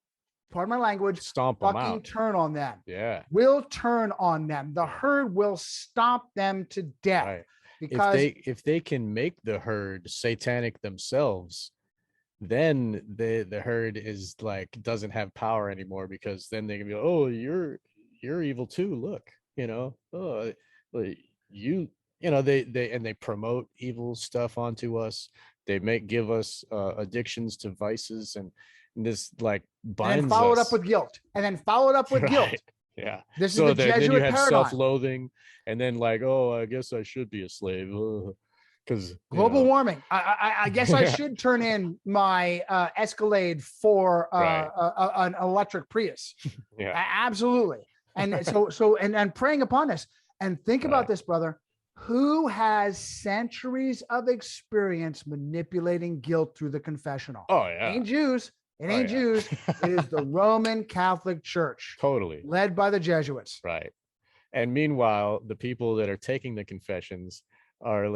pardon my language, stomp them fucking out. Turn on them. Yeah. Will turn on them. The herd will stomp them to death. Right. Because if they can make the herd satanic themselves, then the herd is like doesn't have power anymore, because then they can be like, oh, you're evil too, look, you know, oh, they promote evil stuff onto us. They give us addictions to vices, and this like binds and then follow us it up with guilt, and then follow it up with guilt. Yeah. This so is the Jesuit then you have paradigm. self-loathing, and then like, oh, I guess I should be a slave because global warming. I guess I should turn in my Escalade for an electric Prius. Absolutely. And and preying upon this. And think about this, brother. Who has centuries of experience manipulating guilt through the confessional? Oh, yeah. It ain't Jews. It ain't Jews. It is the Roman Catholic Church. Totally. Led by the Jesuits. Right. And meanwhile, the people that are taking the confessions are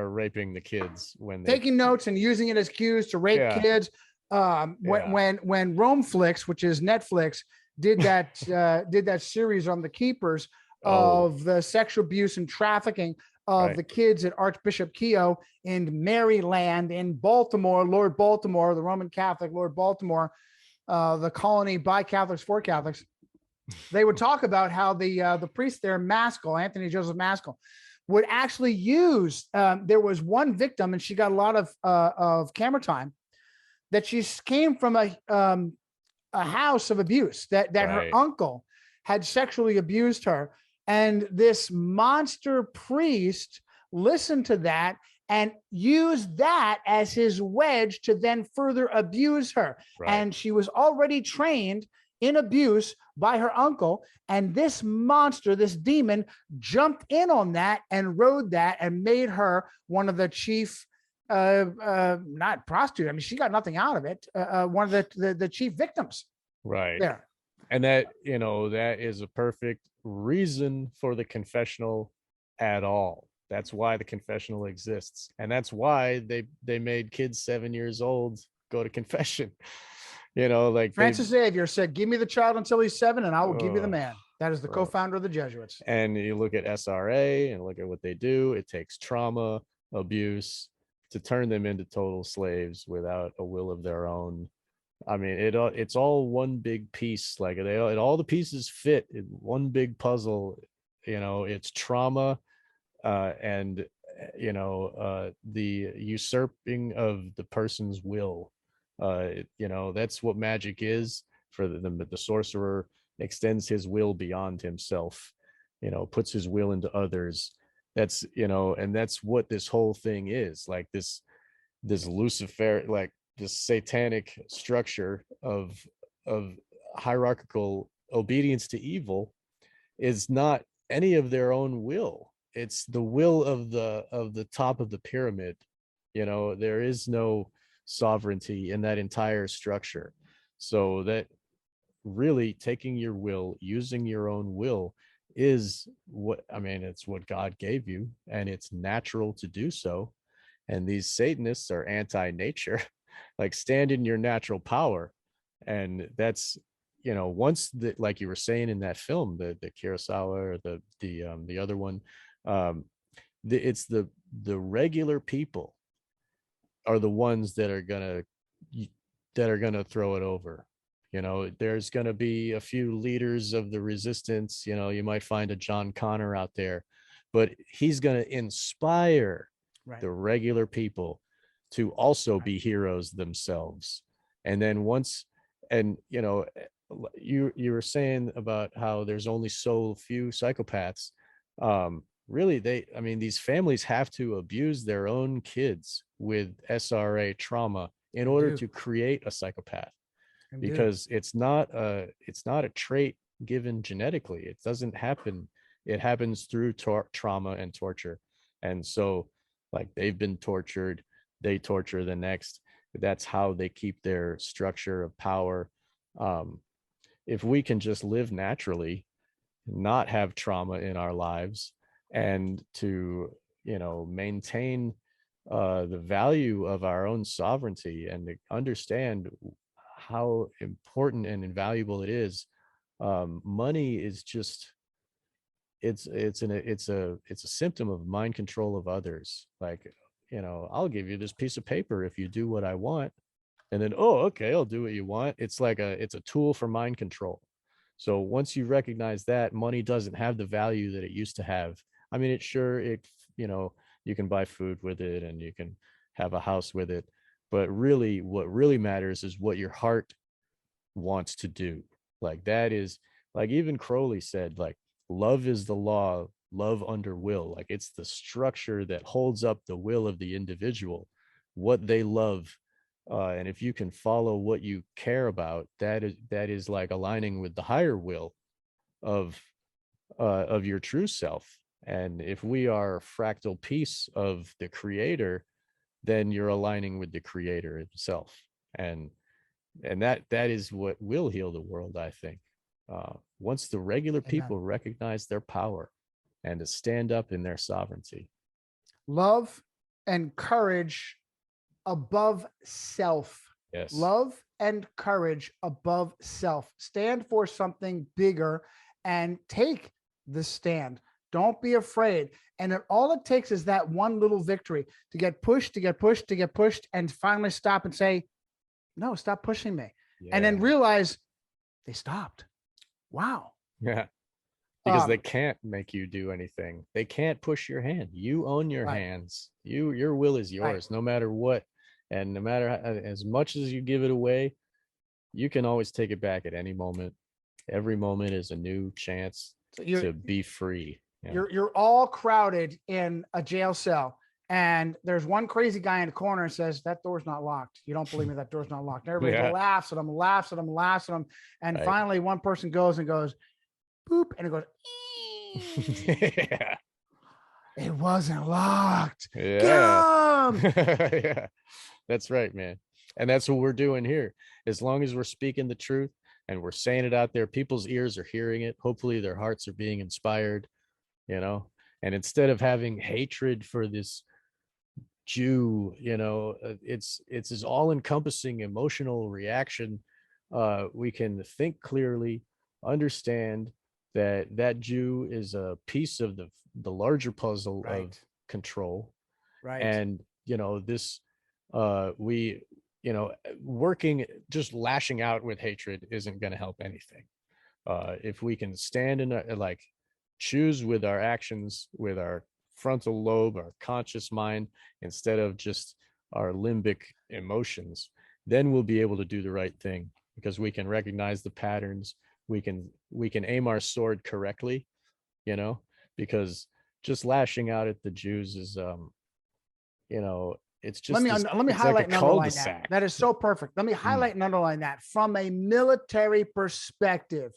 raping the kids when they taking notes and using it as cues to rape kids. When Rome Flicks, which is Netflix, did that series on the keepers of the sexual abuse and trafficking of the kids at Archbishop Keogh in Maryland, in Baltimore, Lord Baltimore, the Roman Catholic Lord Baltimore, the colony by Catholics for Catholics. They would talk about how the priest there, Maskell, Anthony Joseph Maskell, would actually use. There was one victim, and she got a lot of camera time, that she came from a house of abuse, that her uncle had sexually abused her, and this monster priest listened to that and used that as his wedge to then further abuse her. And she was already trained in abuse by her uncle, and this monster, this demon, jumped in on that and rode that and made her one of the chief not prostitute, I mean, she got nothing out of it, one of the chief victims there. And that, that is a perfect reason for the confessional at all. That's why the confessional exists, and that's why they made kids 7 years old go to confession. Like Francis Xavier said, give me the child until he's 7 and I will give you the man. That is the co-founder of the Jesuits. And you look at SRA and look at what they do. It takes trauma, abuse to turn them into total slaves without a will of their own. I mean, it's all one big piece. Like all the pieces fit in one big puzzle. It's trauma and the usurping of the person's will. That's what magic is. For the sorcerer extends his will beyond himself, puts his will into others. That's and that's what this whole thing is. Like this Lucifer, like this satanic structure of hierarchical obedience to evil is not any of their own will. It's the will of the top of the pyramid. There is no sovereignty in that entire structure. So that really taking your will, using your own will, is it's what God gave you, and it's natural to do so. And these Satanists are anti-nature. Like, stand in your natural power And that's, once like you were saying in that film, the Kurosawa, or the other one, it's the regular people are the ones that are gonna throw it over. There's gonna be a few leaders of the resistance. You might find a John Connor out there, but he's gonna inspire the regular people to also be heroes themselves. And then you were saying about how there's only so few psychopaths. Really, these families have to abuse their own kids with SRA trauma in order to create a psychopath, because it's not a trait given genetically. It doesn't happen. It happens through trauma and torture. And so, like, they've been tortured, they torture the next. That's how they keep their structure of power. If we can just live naturally, not have trauma in our lives, and to maintain the value of our own sovereignty, and to understand how important and invaluable it is. Money is just, it's a symptom of mind control of others. Like, I'll give you this piece of paper if you do what I want. And then, oh, okay, I'll do what you want. It's a tool for mind control. So once you recognize that, money doesn't have the value that it used to have. I mean, you can buy food with it, and you can have a house with it. But really, what really matters is what your heart wants to do. Like, that is, like, even Crowley said, like, love is the law, love under will. Like, it's the structure that holds up the will of the individual, what they love. And if you can follow what you care about, that is like aligning with the higher will of your true self. And if we are a fractal piece of the creator, then you're aligning with the creator himself. And that is what will heal the world, I think. Once the regular people recognize their power and to stand up in their sovereignty. Love and courage above self. Yes. Love and courage above self. Stand for something bigger and take the stand. Don't be afraid. And all it takes is that one little victory to get pushed, and finally stop and say, no, stop pushing me. Yeah. And then realize they stopped. Wow. Yeah. Because they can't make you do anything. They can't push your hand. You own your hands. Your will is yours, no matter what. And no matter as much as you give it away, you can always take it back at any moment. Every moment is a new chance to be free. You're all crowded in a jail cell, and there's one crazy guy in the corner and says, that door's not locked. You don't believe me, that door's not locked. And everybody laughs at him. And finally one person goes and goes, boop, and it goes, yeah. It wasn't locked. Yeah. Yeah. That's right, man. And that's what we're doing here. As long as we're speaking the truth and we're saying it out there, people's ears are hearing it. Hopefully their hearts are being inspired, and instead of having hatred for this Jew, it's this all encompassing emotional reaction. We can think clearly, understand that Jew is a piece of the larger puzzle of control. Right. And, this, working, just lashing out with hatred isn't going to help anything. If we can stand in choose with our actions, with our frontal lobe, our conscious mind, instead of just our limbic emotions, then we'll be able to do the right thing, because we can recognize the patterns. We can aim our sword correctly, because just lashing out at the Jews is, it's just, let me highlight and underline that. That is so perfect. Let me highlight and underline that. From a military perspective,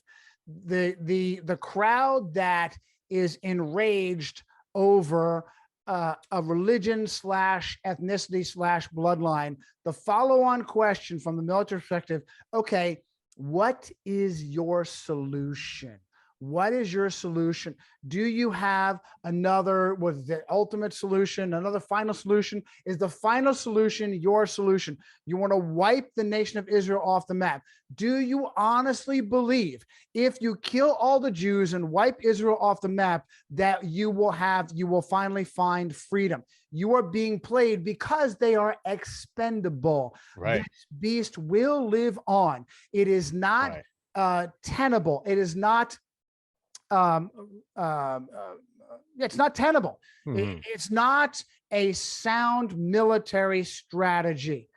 the crowd that is enraged over a religion / ethnicity / bloodline, the follow-on question from the military perspective, okay, what is your solution? What is your solution? Do you have another, was the ultimate solution, another final solution? Is the final solution your solution? You want to wipe the nation of Israel off the map. Do you honestly believe if you kill all the Jews and wipe Israel off the map, that you will finally find freedom? You are being played because they are expendable. Right. This beast will live on. It is not tenable. It is not it's not tenable. It's not a sound military strategy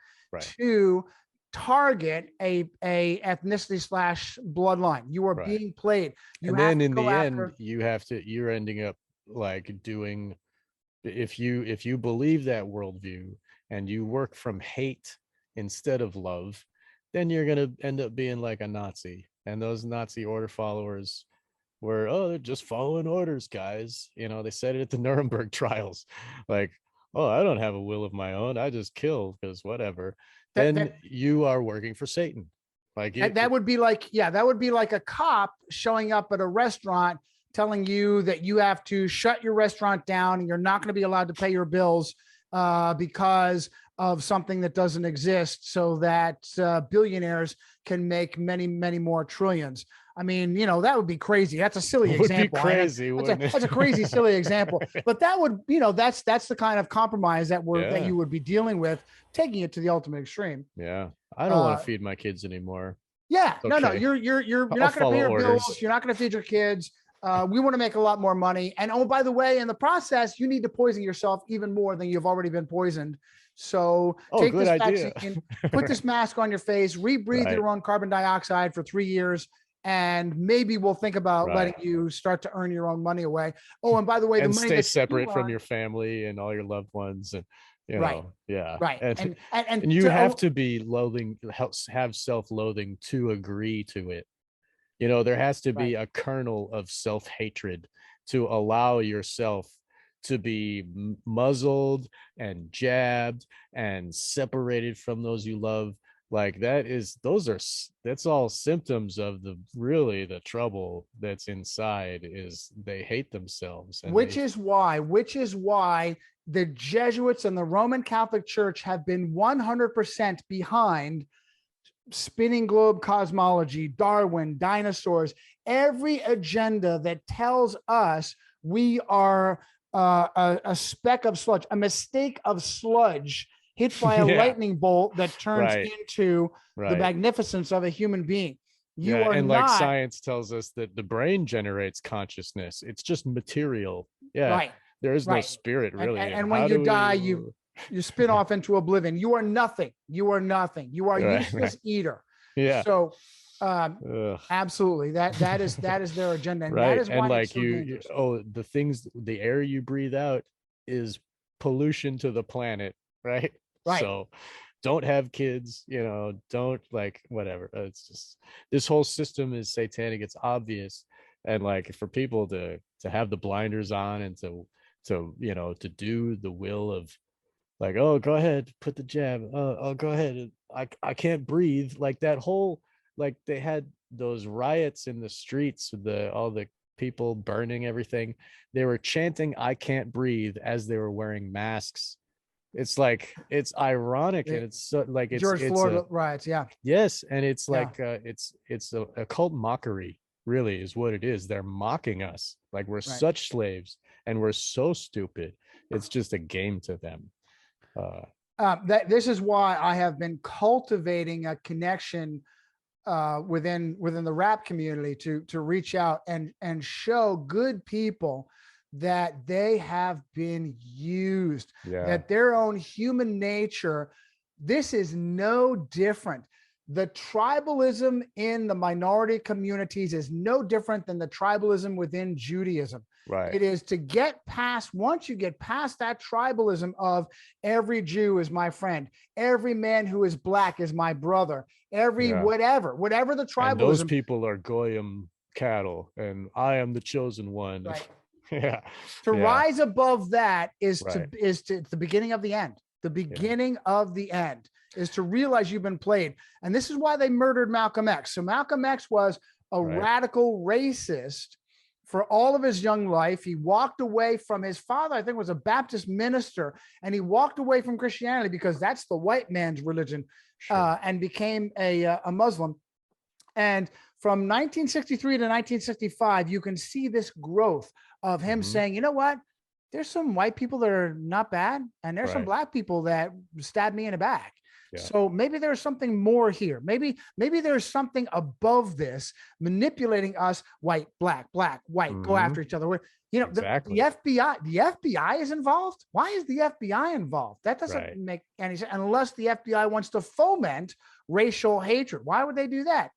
to target a ethnicity / bloodline. You are being played. And then in the end, you're ending up like doing, if you believe that worldview and you work from hate instead of love, then you're going to end up being like a Nazi. And those Nazi order followers where, oh, they're just following orders, guys. You know, they said it at the Nuremberg trials, like, oh, I don't have a will of my own, I just kill because whatever. Then you are working for Satan. Like that would be like, that would be like a cop showing up at a restaurant telling you that you have to shut your restaurant down and you're not going to be allowed to pay your bills because of something that doesn't exist, so that billionaires can make many, many more trillions. I mean, you know, that would be crazy. That's a silly example. Crazy, that's a crazy, silly example. But that would, you know, that's the kind of compromise that that you would be dealing with, taking it to the ultimate extreme. Yeah, I don't want to feed my kids anymore. Yeah, okay. No, you're not going to pay your bills. You're not going to feed your kids. We want to make a lot more money. And oh, by the way, in the process, you need to poison yourself even more than you've already been poisoned. So take this vaccine, put this mask on your face, rebreathe your own carbon dioxide for 3 years, and maybe we'll think about letting you start to earn your own money away. Oh, and by the way, the money stay separate from your family and all your loved ones, and you know, and you have to be loathing, have self-loathing to agree to it. You know, there has to be a kernel of self-hatred to allow yourself to be muzzled and jabbed and separated from those you love. Like that's all symptoms of the trouble that's inside, is they hate themselves. And which is why the Jesuits and the Roman Catholic Church have been 100% behind spinning globe cosmology, Darwin, dinosaurs, every agenda that tells us we are a speck of sludge, a mistake of sludge hit by a lightning bolt that turns into the magnificence of a human being. You are and not, like science tells us that the brain generates consciousness. It's just material. There is no spirit, really. And when you die, you spin off into oblivion. You are nothing. You are nothing. You are a useless eater. So absolutely, that is their agenda, and that is why like it's so dangerous. the air you breathe out is pollution to the planet, right? So don't have kids, you know, don't, like, whatever. It's just, this whole system is satanic. It's obvious. And like, for people to have the blinders on and to you know, to do the will of, like, oh, go ahead, put the jab, oh, go ahead, I can't breathe, like that whole, like, they had those riots in the streets with all the people burning everything. They were chanting "I can't breathe" as they were wearing masks. It's like, it's ironic, and it's so, like, it's George Floyd riots. Yes, and it's like it's a cult mockery, really, is what it is. They're mocking us like we're such slaves and we're so stupid. It's just a game to them. This is why I have been cultivating a connection within the rap community to reach out and show good people that they have been used, that their own human nature, this is no different. The tribalism in the minority communities is no different than the tribalism within Judaism. It is to get past, once you get past that tribalism of every Jew is my friend, every man who is black is my brother, every whatever the tribalism. And those people are goyim cattle, and I am the chosen one. To rise above that is the beginning of the end. The beginning of the end is to realize you've been played. And this is why they murdered Malcolm X. So Malcolm X was a Right. radical racist for all of his young life. He walked away from his father, I think was a Baptist minister, and he walked away from Christianity because that's the white man's religion, Sure. and became a Muslim. And from 1963 to 1965, you can see this growth of him Mhm. saying, you know what? There's some white people that are not bad, and there's some Right. black people that stabbed me in the back. Yeah. So maybe there's something more here. Maybe there's something above this manipulating us, white, black, white, go Mhm. after each other. You know, Exactly. the FBI is involved. Why is the FBI involved? That doesn't Right. make any sense unless the FBI wants to foment racial hatred. Why would they do that?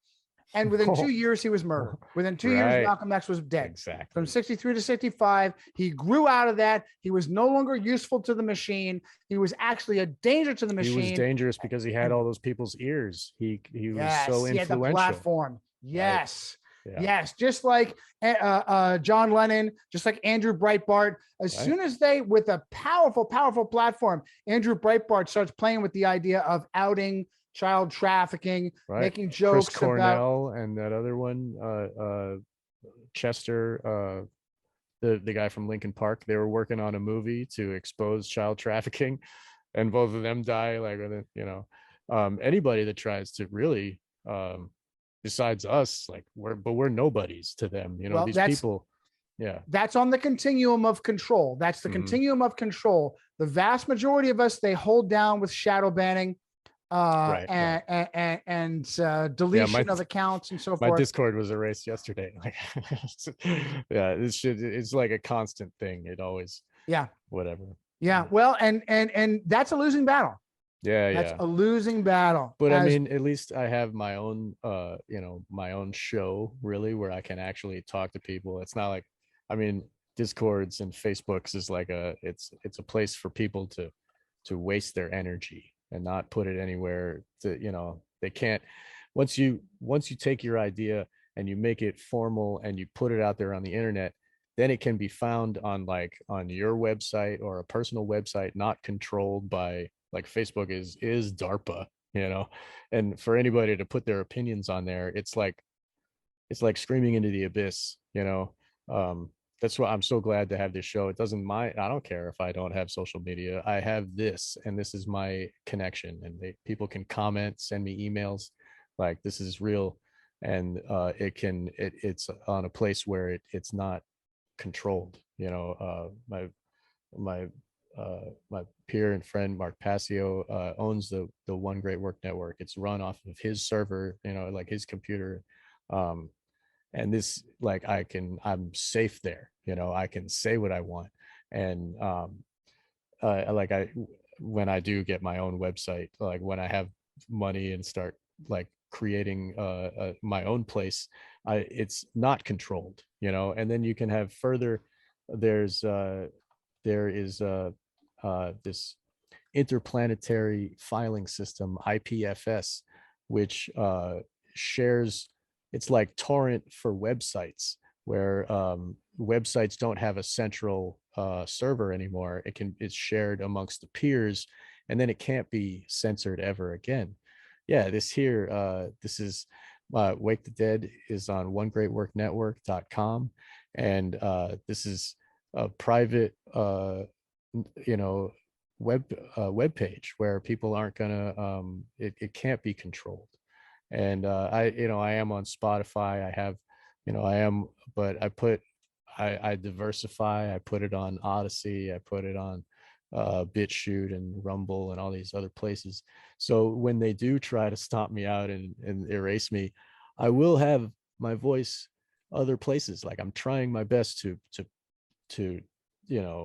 And within 2 years, he was murdered. Within 2 years, Right. Malcolm X was dead. Exactly. From 63 to 65, he grew out of that. He was no longer useful to the machine. He was actually a danger to the He was machine. dangerous because he had And all those people's ears. He was yes, so he had the influential. platform. Yes. Yeah. Yes, just like John Lennon, just like Andrew Breitbart. As Right. soon as they, with a powerful, powerful platform, Andrew Breitbart starts playing with the idea of outing child trafficking, Right. making jokes Chris about Cornell and that other one, Chester, the guy from Lincoln Park. They were working on a movie to expose child trafficking, and both of them die. Like, you know, anybody that tries to really, besides us, like we're nobodies to them. You know, well, these people. Yeah. that's on the continuum of control. That's the Mhm. continuum of control. The vast majority of us, they hold down with shadow banning, Right. and deletion of accounts and so My forth. Discord was erased yesterday. Like, yeah, it's like a constant thing. It always, Yeah. whatever. Yeah. Well, and that's a losing battle. Yeah. That's Yeah. a losing battle. But I mean, at least I have my own, you know, my own show really where I can actually talk to people. It's not like, I mean, Discords and Facebooks is like it's a place for people to waste their energy and not put it anywhere to, you know, they can't, once you take your idea and you make it formal and you put it out there on the internet, then it can be found on like on your website or a personal website, not controlled by, like, Facebook is DARPA, you know. And for anybody to put their opinions on there, it's like screaming into the abyss, you know. That's why I'm so glad to have this show. It doesn't mind, I don't care if I don't have social media. I have this, and this is my connection, and people can comment, send me emails, like, this is real. And it's on a place where it's not controlled, you know. My my peer and friend Mark Passio owns the One Great Work Network. It's run off of his server, you know, like his computer. um and this, like, I'm safe there, you know. I can say what I want. And like, when I do get my own website, like when I have money and start like creating my own place, it's not controlled, you know. And then you can have further, there's there is this interplanetary filing system, IPFS, which shares, it's like torrent for websites, where websites don't have a central server anymore. It's shared amongst the peers, and then it can't be censored ever again. Yeah, this is Wake the Dead is on onegreatworknetwork.com, and this is a private you know, web page where people aren't gonna it can't be controlled. And I am on Spotify. I have, I am, but I diversify. I put it on Odyssey. I put it on BitChute and Rumble and all these other places. So when they do try to stomp me out and erase me, I will have my voice other places. Like, I'm trying my best to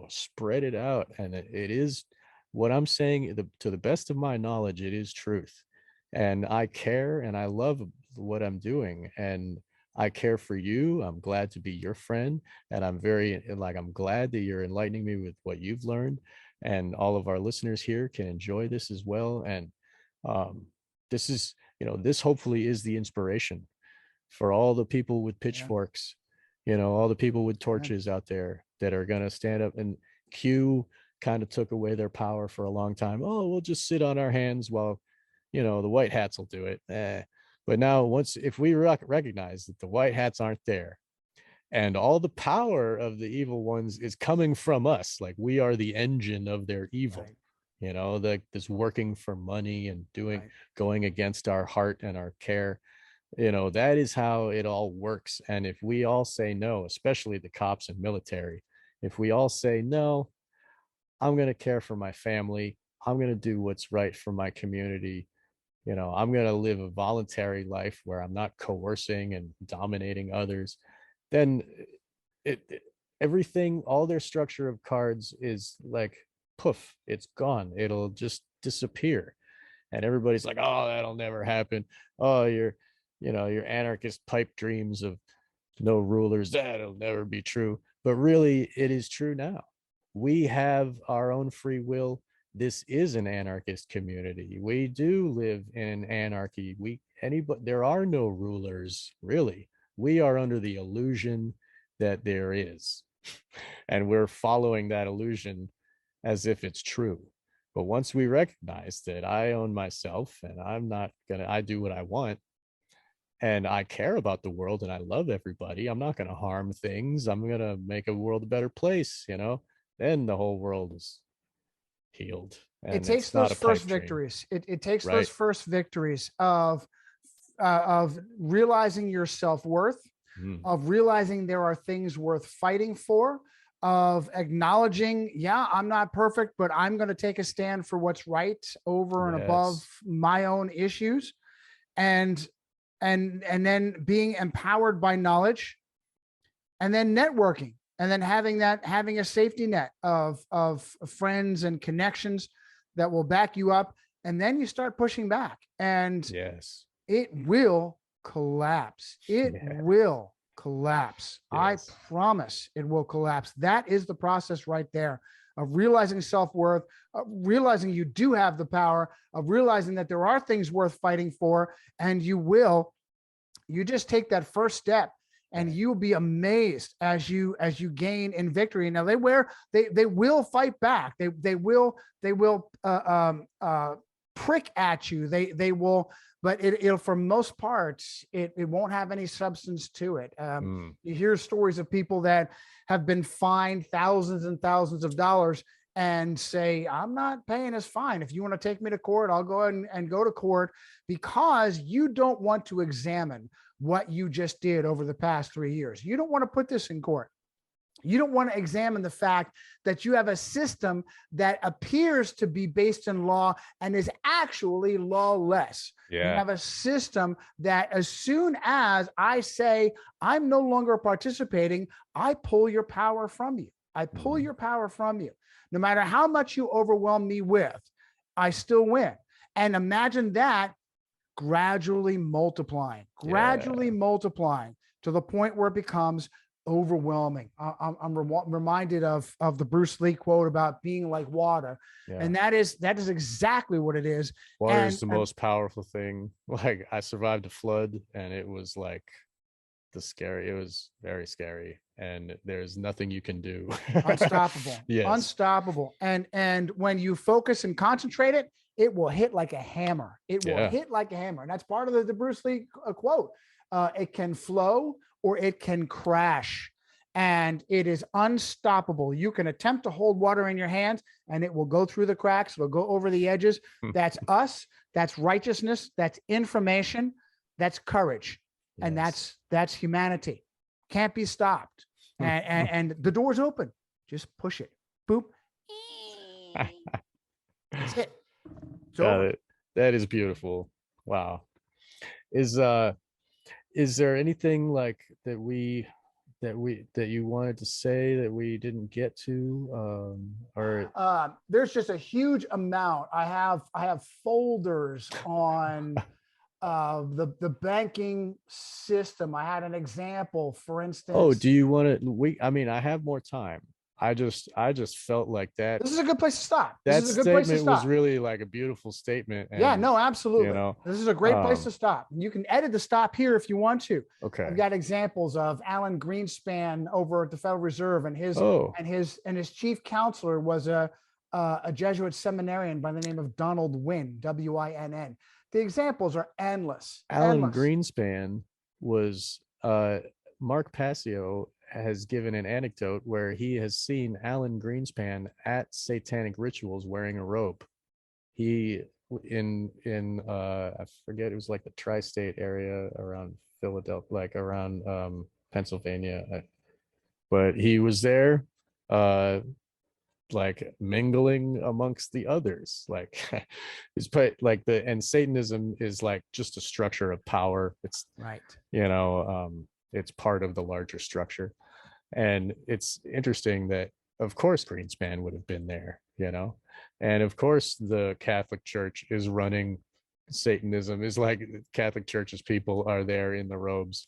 spread it out. And it is what I'm saying, to the best of my knowledge, it is truth. And I care, and I love what I'm doing, and I care for you. I'm glad to be your friend, and I'm glad that you're enlightening me with what you've learned, and all of our listeners here can enjoy this as well. And um, this is, this hopefully is the inspiration for all the people with pitchforks, all the people with torches out there that are going to stand up. And Q kind of took away their power for a long time. Oh, we'll just sit on our hands while, the white hats will do it. But now if we recognize that the white hats aren't there, and all the power of the evil ones is coming from us, like we are the engine of their evil, this working for money and going against our heart and our care, that is how it all works. And if we all say no, especially the cops and military, if we all say no, I'm going to care for my family, I'm going to do what's right for my community, I'm going to live a voluntary life where I'm not coercing and dominating others, then everything, all their structure of cards is like poof, it's gone, it'll just disappear. And everybody's like, oh, that'll never happen, oh, your anarchist pipe dreams of no rulers, that'll never be true. But really, it is true now. We have our own free will. This is an anarchist community. We do live in anarchy. There are no rulers, really. We are under the illusion that there is, and we're following that illusion as if it's true. But once we recognize that I own myself and I do what I want, and I care about the world and I love everybody, I'm not going to harm things, I'm going to make a world a better place, then the whole world is healed. And it takes those first victories. It takes those first victories of realizing your self-worth, of realizing there are things worth fighting for, of acknowledging, yeah, I'm not perfect, but I'm going to take a stand for what's right over and above my own issues. And then being empowered by knowledge, and then networking, and then having a safety net of friends and connections that will back you up. And then you start pushing back, and it will collapse. It will collapse. I promise it will collapse. That is the process right there of realizing self-worth, of realizing you do have the power, of realizing that there are things worth fighting for, and you just take that first step, and you'll be amazed as you gain in victory. Now they will fight back. They will prick at you. They will, but it'll for most parts, it won't have any substance to it. You hear stories of people that have been fined thousands and thousands of dollars and say, I'm not paying this fine. If you want to take me to court, I'll go ahead and go to court, because you don't want to examine what you just did over the past 3 years. You don't want to put this in court. You don't want to examine the fact that you have a system that appears to be based in law and is actually lawless. You have a system that as soon as I say I'm no longer participating, I pull your power from you. I pull your power from you. No matter how much you overwhelm me with, I still win. And imagine that gradually multiplying to the point where it becomes overwhelming. I'm reminded of the Bruce Lee quote about being like water. And that is exactly what it is. Water is the most powerful thing. Like, I survived a flood, and it was like it was very scary, and there's nothing you can do. Unstoppable. Unstoppable. And when you focus and concentrate it, it will hit like a hammer. It will hit like a hammer. And that's part of the Bruce Lee quote. It can flow or it can crash, and it is unstoppable. You can attempt to hold water in your hands and it will go through the cracks. It'll go over the edges. That's us. That's righteousness. That's information. That's courage. And that's humanity. Can't be stopped. And the door's open. Just push it. Boop. That's it. Got it. That is beautiful. Wow. Is there anything like that you wanted to say that we didn't get to, or there's just a huge amount. I have folders on the banking system. I had an example, for instance. Oh, do you want to? I have more time. I just felt like that. This is a good place to stop. That statement was really like a beautiful statement. And, yeah, no, absolutely. This is a great place to stop. You can edit the stop here if you want to. Okay. I've got examples of Alan Greenspan over at the Federal Reserve, and his chief counselor was a Jesuit seminarian by the name of Donald Wynn, Winn. The examples are endless. Alan Endless. Greenspan was Mark Passio has given an anecdote where he has seen Alan Greenspan at satanic rituals wearing a robe. He in I forget, it was like the tri-state area around Philadelphia, like around Pennsylvania, but he was there like mingling amongst the others, like it's like and Satanism is like just a structure of power. It's right, it's part of the larger structure. And it's interesting that of course Greenspan would have been there, and of course the Catholic Church is running Satanism, is like Catholic Church's people are there in the robes,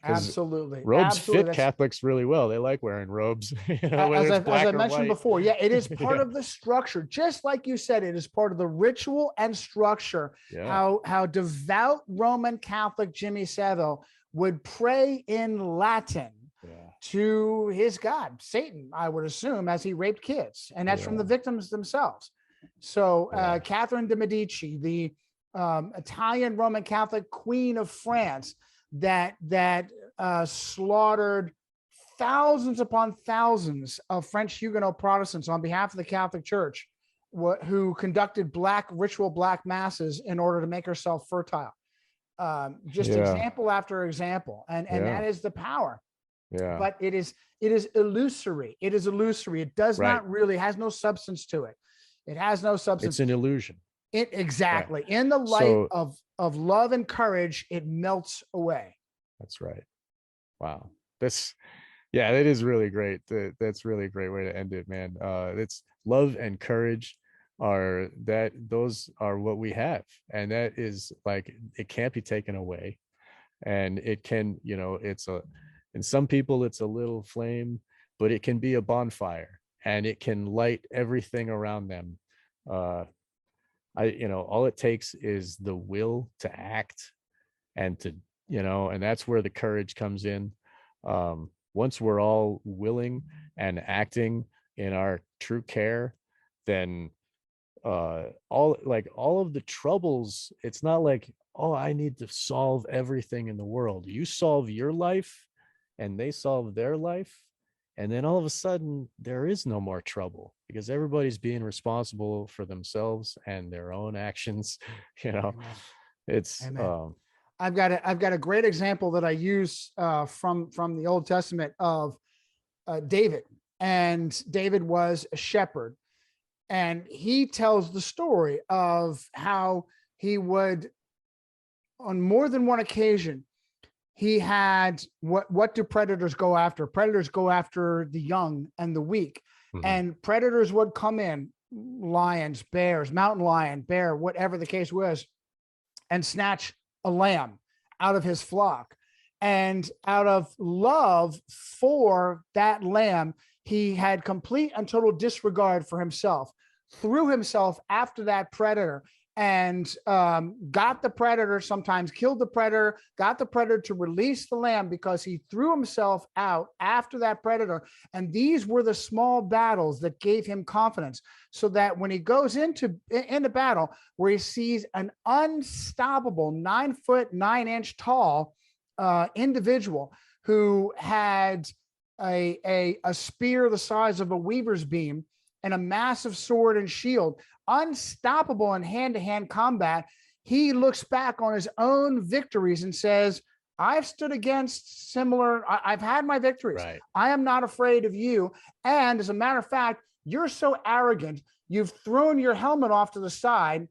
absolutely, robes absolutely. fit Catholics really well. They like wearing robes, whether it's black as I or mentioned white. before. Yeah, it is part Yeah. of the structure, just like you said. It is part of the ritual and structure. Yeah. How devout Roman Catholic Jimmy Savile would pray in Latin to his god Satan, I would assume, as he raped kids, and that's from the victims themselves. So Catherine de Medici, the Italian Roman Catholic Queen of France, that slaughtered thousands upon thousands of French Huguenot Protestants on behalf of the Catholic Church, who conducted ritual black masses in order to make herself fertile. Example after example, and that is the power. Yeah. But it is illusory. It is illusory. It does not really, has no substance to it. It has no substance. It's an illusion. Exactly. Right. In the light of love and courage, it melts away. That's right. Wow. That is really great. That's really a great way to end it, man. It's love and courage those are what we have. And that is like, it can't be taken away. And it can, in some people it's a little flame, but it can be a bonfire and it can light everything around them. All it takes is the will to act and to, and that's where the courage comes in. Once we're all willing and acting in our true care, then all of the troubles, it's not like, oh, I need to solve everything in the world. You solve your life and they solve their life, and then all of a sudden there is no more trouble because everybody's being responsible for themselves and their own actions. Amen. It's Amen. I've got a great example that I use from the Old Testament of David. And David was a shepherd, and he tells the story of how he would, on more than one occasion, he had what do predators go after? Predators go after the young and the weak. Mm-hmm. And predators would come in, lions, bears, mountain lion, bear, whatever the case was, and snatch a lamb out of his flock. And out of love for that lamb, he had complete and total disregard for himself, threw himself after that predator, and got the predator, sometimes killed the predator, got the predator to release the lamb because he threw himself out after that predator. And these were the small battles that gave him confidence, so that when he goes into battle where he sees an unstoppable 9 9-inch tall individual who had a spear the size of a weaver's beam and a massive sword and shield, unstoppable in hand-to-hand combat, he looks back on his own victories and says, I've stood against similar, I've had my victories. Right. I am not afraid of you. And as a matter of fact, you're so arrogant, you've thrown your helmet off to the side,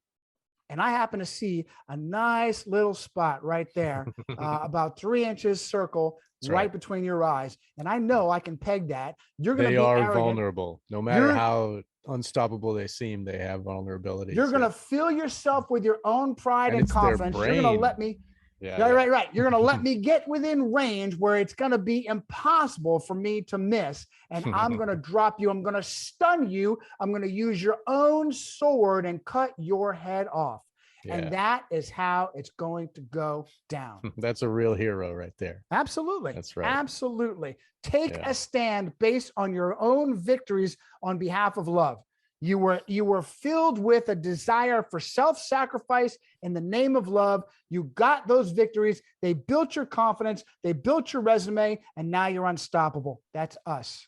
and I happen to see a nice little spot right there, about 3 inches circle, right between your eyes. And I know I can peg that. You're going to be arrogant. Vulnerable. No matter how unstoppable they seem, they have vulnerabilities. You're going to fill yourself with your own pride and confidence. You're going to let me, right. You're going to let me get within range where it's going to be impossible for me to miss. And I'm going to drop you. I'm going to stun you. I'm going to use your own sword and cut your head off. Yeah. And that is how it's going to go down. That's a real hero right there. Absolutely. That's right. Absolutely. Take a stand based on your own victories on behalf of love. You were filled with a desire for self-sacrifice in the name of love. You got those victories. They built your confidence. They built your resume, and now you're unstoppable. That's us.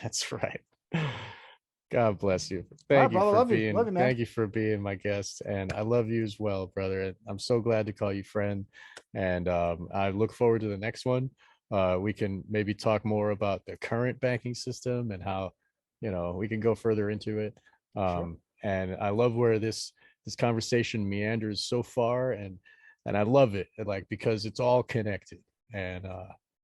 That's right. God bless you. All right, Thank you brother. for Love you. being, Love you, man. thank you for being my guest. And I love you as well, brother. I'm so glad to call you friend. And I look forward to the next one. We can maybe talk more about the current banking system and how, we can go further into it. Sure. And I love where this conversation meanders so far, and I love it, like, because it's all connected. And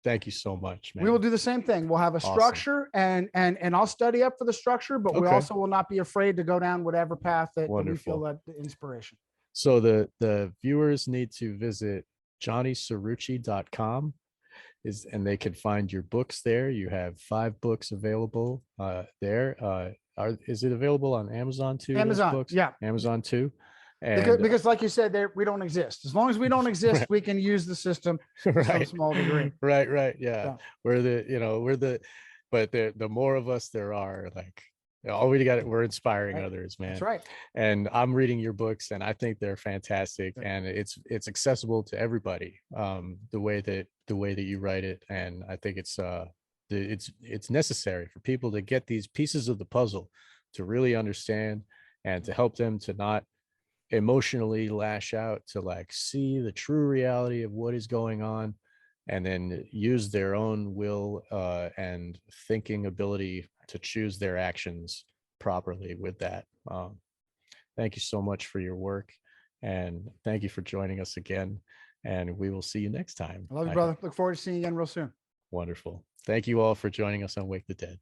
thank you so much, man. We will do the same thing. We'll have a Awesome. structure, and I'll study up for the structure, but we Okay. also will not be afraid to go down whatever path that we feel Wonderful. that the inspiration. So the viewers need to visit johnnycirucci.com, and they can find your books there. You have 5 books available there. Is it available on Amazon too? Amazon, those books? yeah. Amazon too. And Because like you said, we don't exist. As long as we don't exist, Right. we can use the system to some right. small degree. Right. Yeah. So, But the more of us there are, like, all we got, we're inspiring right. others, man. That's right. And I'm reading your books, and I think they're fantastic, Right. and it's accessible to everybody, the way that you write it. And I think it's necessary for people to get these pieces of the puzzle to really understand, and to help them to not emotionally lash out, to like see the true reality of what is going on, and then use their own will and thinking ability to choose their actions properly with that. Thank you so much for your work, and thank you for joining us again, and we will see you next time. I love you, brother. Look forward to seeing you again real soon. Wonderful. Thank you all for joining us on Wake the Dead.